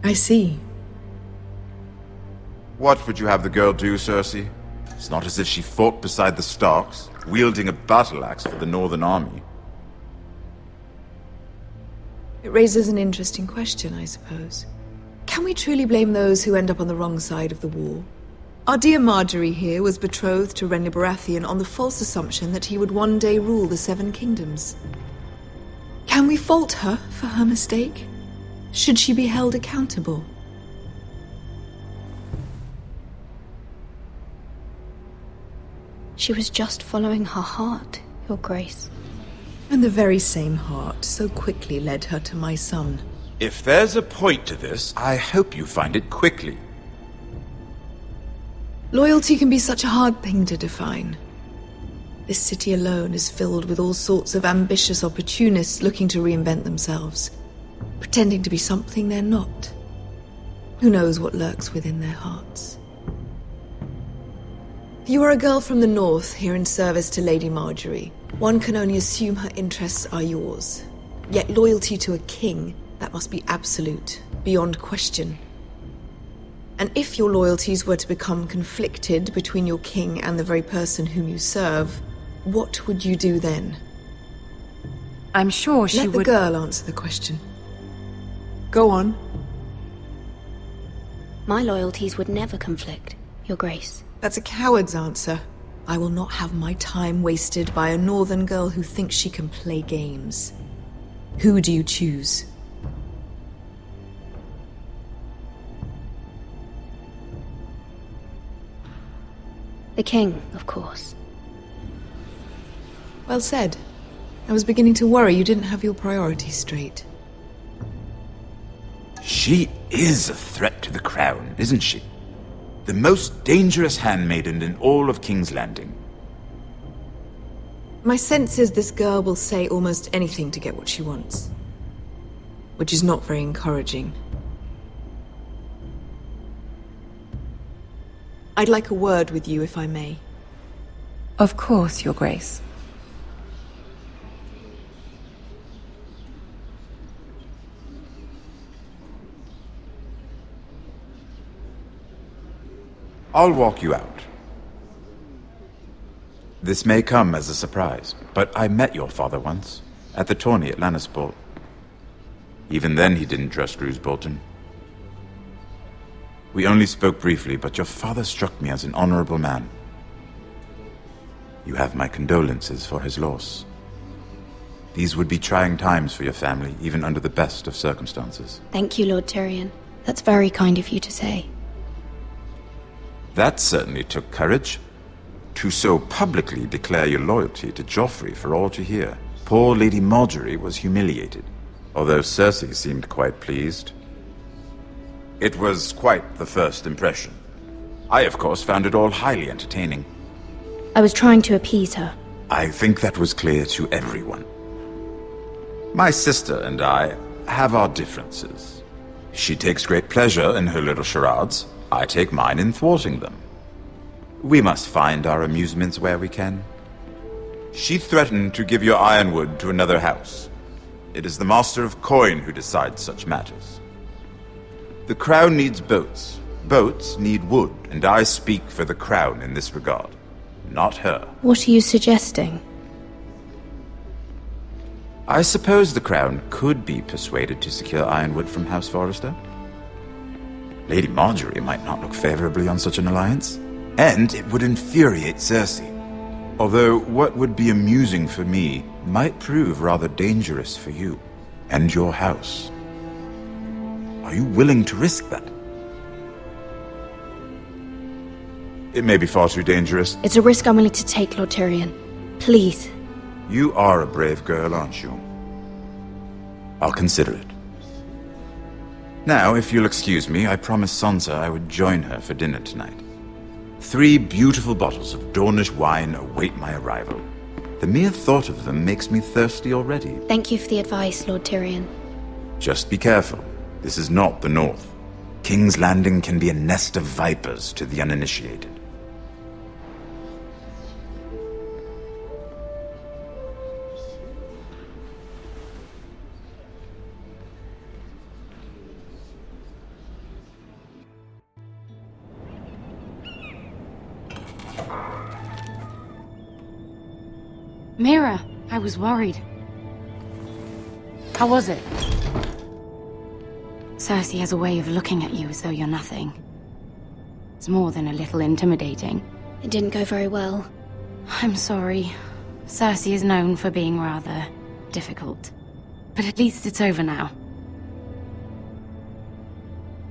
I see. What would you have the girl do, Cersei? It's not as if she fought beside the Starks, wielding a battle axe for the Northern Army. It raises an interesting question, I suppose. Can we truly blame those who end up on the wrong side of the war? Our dear Marjorie here was betrothed to Renly Baratheon on the false assumption that he would one day rule the Seven Kingdoms. Can we fault her for her mistake? Should she be held accountable? She was just following her heart, Your Grace. And the very same heart so quickly led her to my son. If there's a point to this, I hope you find it quickly. Loyalty can be such a hard thing to define. This city alone is filled with all sorts of ambitious opportunists looking to reinvent themselves, pretending to be something they're not. Who knows what lurks within their hearts? You are a girl from the north, here in service to Lady Marjorie. One can only assume her interests are yours. Yet loyalty to a king, that must be absolute, beyond question. And if your loyalties were to become conflicted between your king and the very person whom you serve, what would you do then? I'm sure she would... Let the girl answer the question. Go on. My loyalties would never conflict, Your Grace. That's a coward's answer. I will not have my time wasted by a northern girl who thinks she can play games. Who do you choose? The king, of course. Well said. I was beginning to worry you didn't have your priorities straight. She is a threat to the crown, isn't she? The most dangerous handmaiden in all of King's Landing. My sense is this girl will say almost anything to get what she wants. Which is not very encouraging. I'd like a word with you, if I may. Of course, Your Grace. I'll walk you out. This may come as a surprise, but I met your father once, at the tourney at Lannisport. Even then he didn't trust Roose Bolton. We only spoke briefly, but your father struck me as an honorable man. You have my condolences for his loss. These would be trying times for your family, even under the best of circumstances. Thank you, Lord Tyrion. That's very kind of you to say. That certainly took courage. To so publicly declare your loyalty to Joffrey for all to hear. Poor Lady Margaery was humiliated, although Cersei seemed quite pleased. It was quite the first impression. I, of course, found it all highly entertaining. I was trying to appease her. I think that was clear to everyone. My sister and I have our differences. She takes great pleasure in her little charades. I take mine in thwarting them. We must find our amusements where we can. She threatened to give your ironwood to another house. It is the Master of Coin who decides such matters. The crown needs boats. Boats need wood, and I speak for the crown in this regard, not her. What are you suggesting? I suppose the crown could be persuaded to secure ironwood from House Forrester. Lady Margaery might not look favorably on such an alliance, and it would infuriate Cersei. Although what would be amusing for me might prove rather dangerous for you and your house. Are you willing to risk that? It may be far too dangerous. It's a risk I'm willing to take, Lord Tyrion. Please. You are a brave girl, aren't you? I'll consider it. Now, if you'll excuse me, I promised Sansa I would join her for dinner tonight. 3 beautiful bottles of Dornish wine await my arrival. The mere thought of them makes me thirsty already. Thank you for the advice, Lord Tyrion. Just be careful. This is not the North. King's Landing can be a nest of vipers to the uninitiated. Mira, I was worried. How was it? Cersei has a way of looking at you as though you're nothing. It's more than a little intimidating. It didn't go very well. I'm sorry. Cersei is known for being rather difficult. But at least it's over now.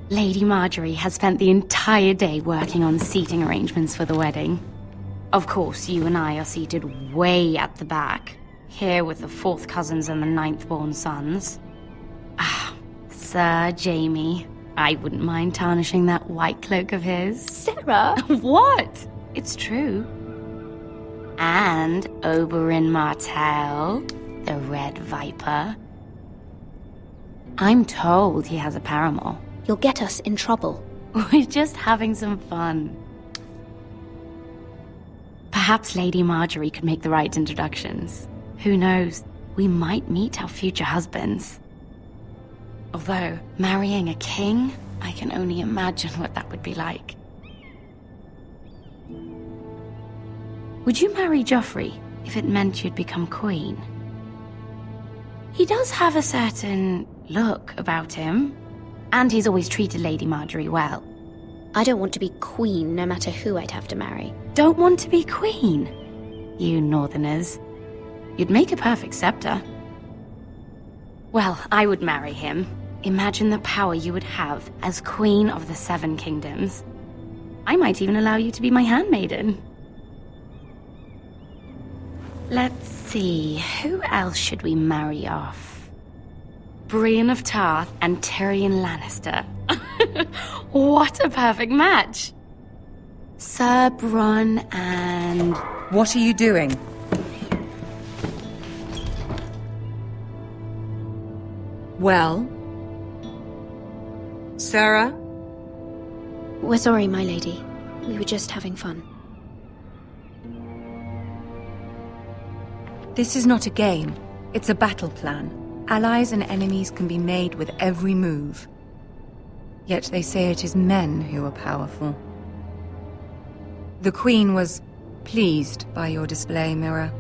Lady Margaery has spent the entire day working on seating arrangements for the wedding. Of course, you and I are seated way at the back, here with the 4th cousins and the 9th-born sons. Ah, Sir Jaime. I wouldn't mind tarnishing that white cloak of his. Sarah! What? It's true. And Oberyn Martell, the Red Viper. I'm told he has a paramour. You'll get us in trouble. We're just having some fun. Perhaps Lady Margaery could make the right introductions. Who knows? We might meet our future husbands. Although, marrying a king, I can only imagine what that would be like. Would you marry Joffrey if it meant you'd become queen? He does have a certain look about him, and he's always treated Lady Margaery well. I don't want to be queen no matter who I'd have to marry. Don't want to be queen? You northerners. You'd make a perfect scepter. Well, I would marry him. Imagine the power you would have as Queen of the Seven Kingdoms. I might even allow you to be my handmaiden. Let's see, who else should we marry off? Brienne of Tarth and Tyrion Lannister. What a perfect match! Sir Bronn and... What are you doing? Well? Sarah? We're sorry, my lady. We were just having fun. This is not a game. It's a battle plan. Allies and enemies can be made with every move. Yet they say it is men who are powerful. The Queen was pleased by your display, Mira.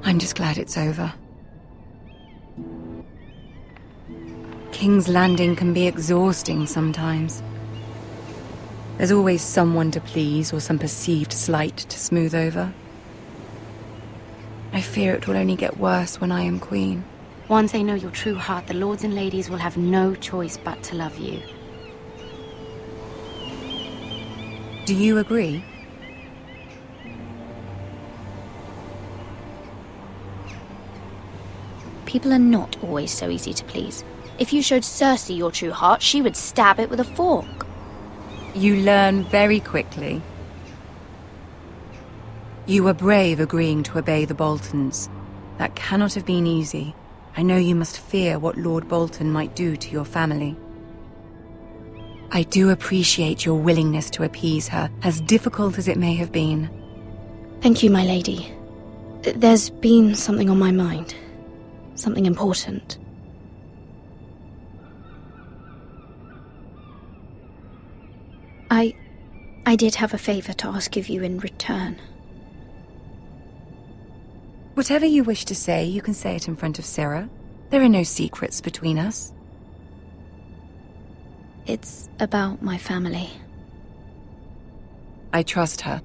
I'm just glad it's over. King's Landing can be exhausting sometimes. There's always someone to please or some perceived slight to smooth over. I fear it will only get worse when I am queen. Once they know your true heart, the lords and ladies will have no choice but to love you. Do you agree? People are not always so easy to please. If you showed Cersei your true heart, she would stab it with a fork. You learn very quickly. You were brave agreeing to obey the Boltons. That cannot have been easy. I know you must fear what Lord Bolton might do to your family. I do appreciate your willingness to appease her, as difficult as it may have been. Thank you, my lady. There's been something on my mind. Something important. I did have a favor to ask of you in return. Whatever you wish to say, you can say it in front of Sarah. There are no secrets between us. It's about my family. I trust her.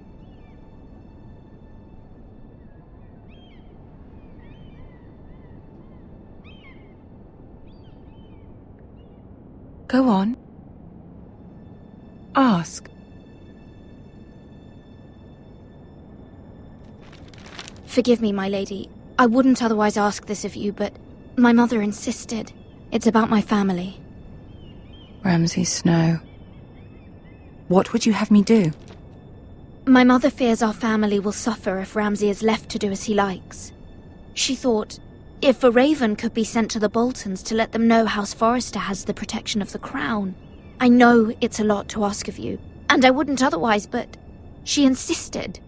Go on. Ask. Forgive me, my lady. I wouldn't otherwise ask this of you, but my mother insisted. It's about my family. Ramsay Snow. What would you have me do? My mother fears our family will suffer if Ramsay is left to do as he likes. She thought, if a raven could be sent to the Boltons to let them know House Forrester has the protection of the crown. I know it's a lot to ask of you, and I wouldn't otherwise, but she insisted.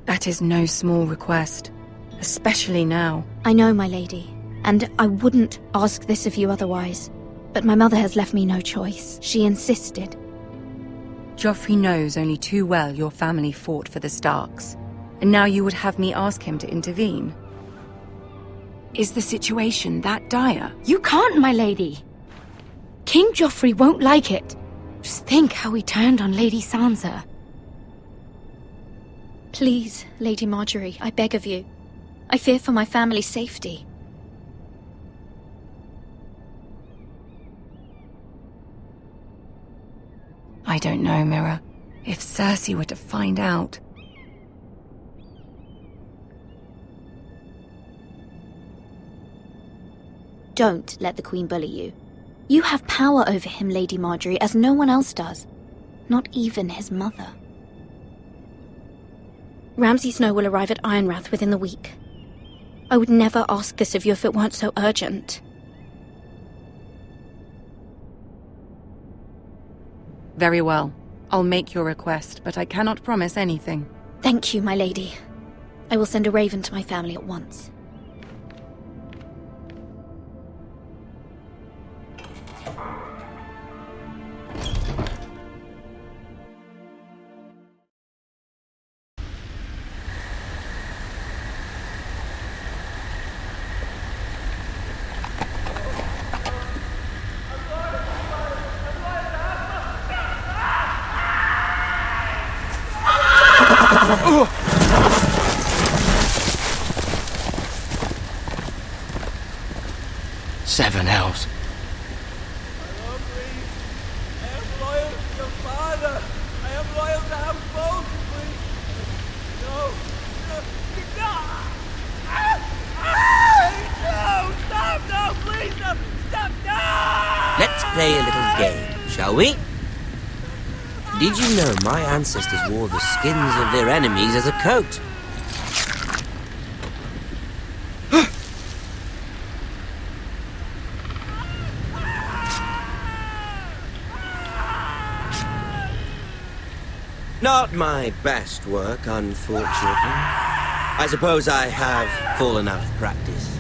That is no small request, especially now. I know, my lady, and I wouldn't ask this of you otherwise. But my mother has left me no choice. She insisted. Joffrey knows only too well your family fought for the Starks, and now you would have me ask him to intervene. Is the situation that dire? You can't, my lady. King Joffrey won't like it. Just think how he turned on Lady Sansa. Please, Lady Marjorie, I beg of you. I fear for my family's safety. I don't know, Mira. If Cersei were to find out... Don't let the Queen bully you. You have power over him, Lady Marjorie, as no one else does. Not even his mother. Ramsay Snow will arrive at Ironrath within the week. I would never ask this of you if it weren't so urgent. Very well. I'll make your request, but I cannot promise anything. Thank you, my lady. I will send a raven to my family at once. 7 hells. Let's play a little game, shall we? Did you know my ancestors wore the skins of their enemies as a coat? Not my best work, unfortunately. I suppose I have fallen out of practice.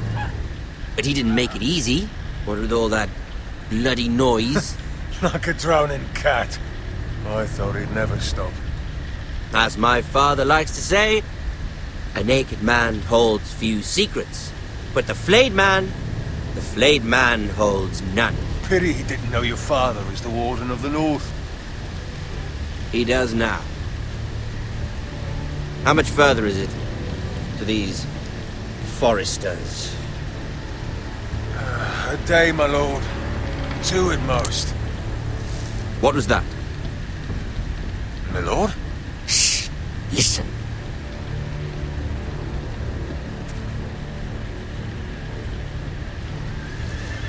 But he didn't make it easy, what with all that bloody noise. Like a drowning cat. I thought he'd never stop. As my father likes to say, a naked man holds few secrets. But the flayed man holds none. Pity he didn't know your father is the Warden of the North. He does now. How much further is it to these foresters? A day, my lord. 2 at most. What was that? My lord? Shh! Listen.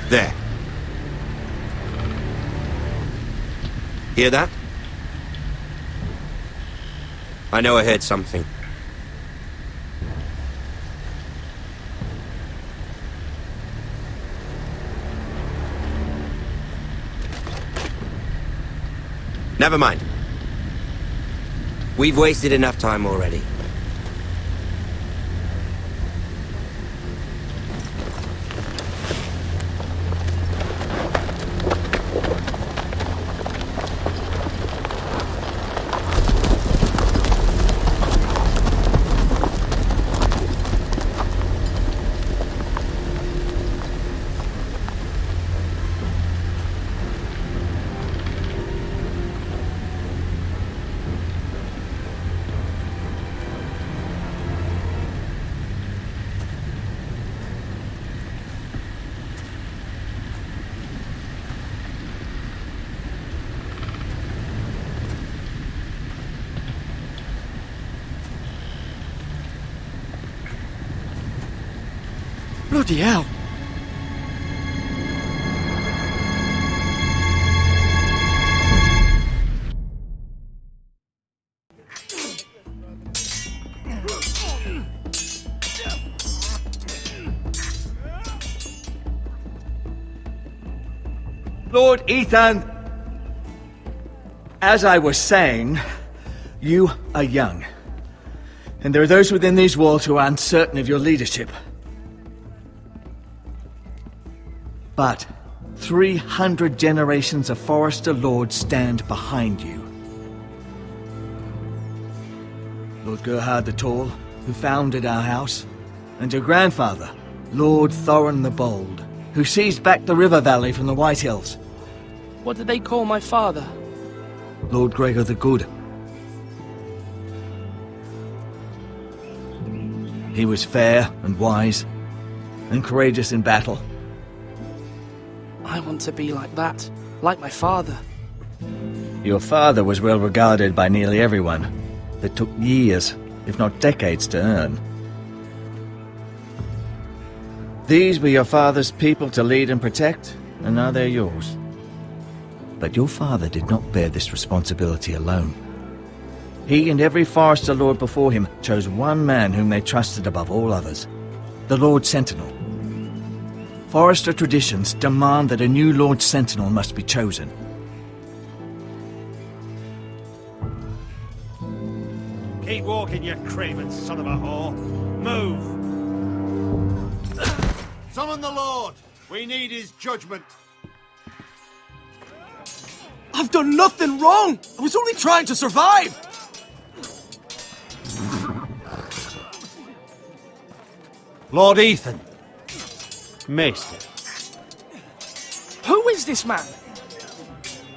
There. Hear that? I know I heard something. Never mind. We've wasted enough time already. Bloody hell! Lord Ethan, as I was saying, you are young. And there are those within these walls who are uncertain of your leadership. But 300 generations of Forester Lords stand behind you. Lord Gerhard the Tall, who founded our house, and your grandfather, Lord Thorin the Bold, who seized back the river valley from the White Hills. What did they call my father? Lord Gregor the Good. He was fair and wise, and courageous in battle. I want to be like that, like my father. Your father was well regarded by nearly everyone. That took years, if not decades, to earn. These were your father's people to lead and protect, and now they're yours. But your father did not bear this responsibility alone. He and every Forester Lord before him chose one man whom they trusted above all others, the Lord Sentinel. Forester traditions demand that a new Lord Sentinel must be chosen. Keep walking, you craven son of a whore. Move! Summon the Lord! We need his judgment. I've done nothing wrong! I was only trying to survive! Lord Ethan. Maester. Who is this man?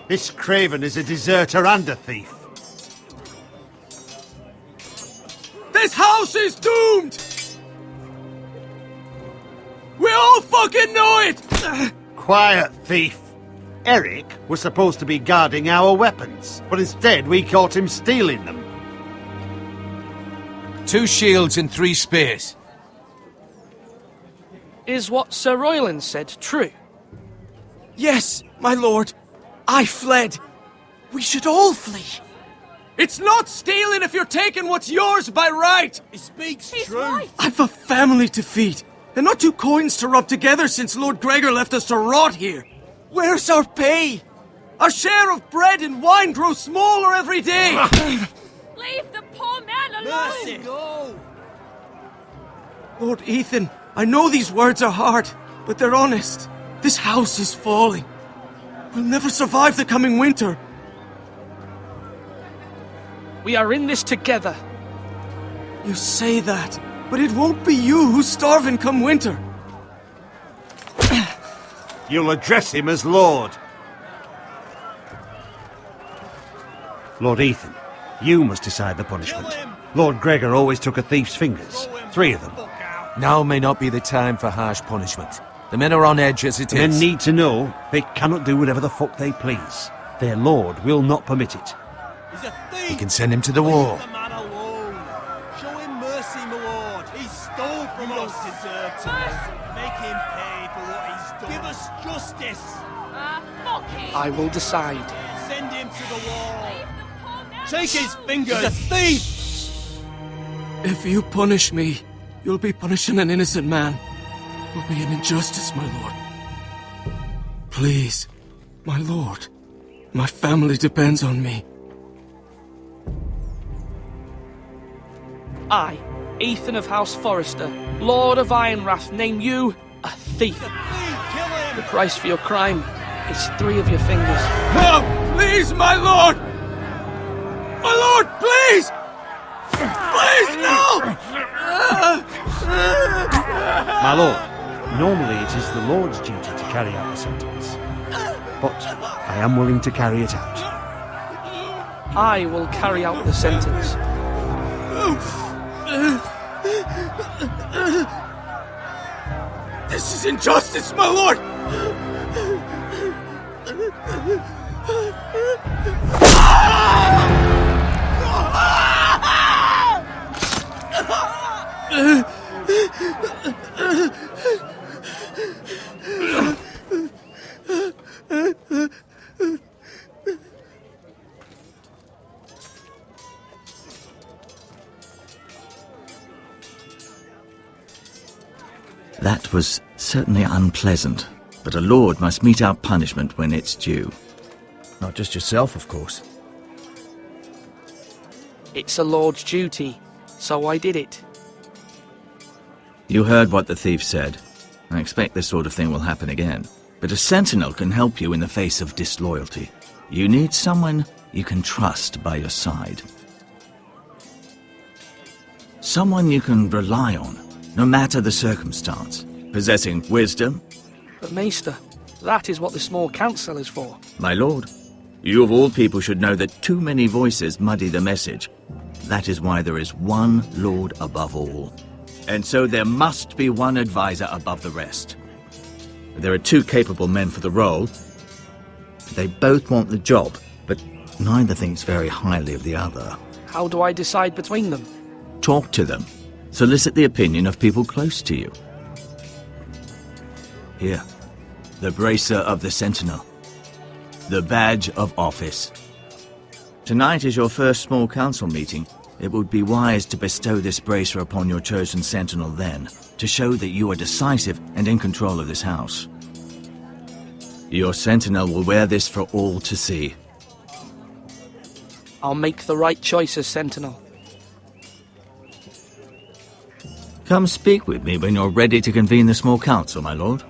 This craven is a deserter and a thief. This house is doomed! We all fucking know it! Quiet, thief. Eric was supposed to be guarding our weapons, but instead we caught him stealing them. 2 shields and 3 spears. Is what Sir Royland said true? Yes, my lord. I fled. We should all flee. It's not stealing if you're taking what's yours by right. He speaks true. Right. I've a family to feed, and not 2 coins to rub together since Lord Gregor left us to rot here. Where's our pay? Our share of bread and wine grows smaller every day. Leave the poor man alone! Mercy. Go. Lord Ethan, I know these words are hard, but they're honest. This house is falling. We'll never survive the coming winter. We are in this together. You say that, but it won't be you who's starving come winter. You'll address him as Lord. Lord Ethan, you must decide the punishment. Lord Gregor always took a thief's fingers. 3 of them. Now may not be the time for harsh punishment. The men are on edge as it The is. men need to know they cannot do whatever the fuck they please. Their lord will not permit it. He's a thief! We can send him to the wall. Leave the man alone. Show him mercy, my lord. He stole from us. You don't deserve to live. Make him pay for what he's done. Give us justice. I will decide. Send him to the wall. Take his fingers. He's a thief! If you punish me, you'll be punishing an innocent man. It will be an injustice, my lord. Please, my lord. My family depends on me. I, Ethan of House Forrester, Lord of Ironrath, name you a thief. The price for your crime is 3 of your fingers. No! Please, my lord! My lord, please! Please, no! My lord, normally it is the Lord's duty to carry out the sentence. But I am willing to carry it out. I will carry out the sentence. This is injustice, my lord! That was certainly unpleasant, but a lord must mete out punishment when it's due. Not just yourself, of course. It's a lord's duty, so I did it. You heard what the thief said. I expect this sort of thing will happen again. But a sentinel can help you in the face of disloyalty. You need someone you can trust by your side. Someone you can rely on, no matter the circumstance. Possessing wisdom. But Maester, that is what the small council is for. My lord, you of all people should know that too many voices muddy the message. That is why there is one lord above all. And so there must be one advisor above the rest. There are 2 capable men for the role. They both want the job, but neither thinks very highly of the other. How do I decide between them? Talk to them. Solicit the opinion of people close to you. Here, the bracer of the Sentinel. The badge of office. Tonight is your first small council meeting. It would be wise to bestow this bracer upon your chosen sentinel then, to show that you are decisive and in control of this house. Your sentinel will wear this for all to see. I'll make the right choice as sentinel. Come speak with me when you're ready to convene the small council, my lord.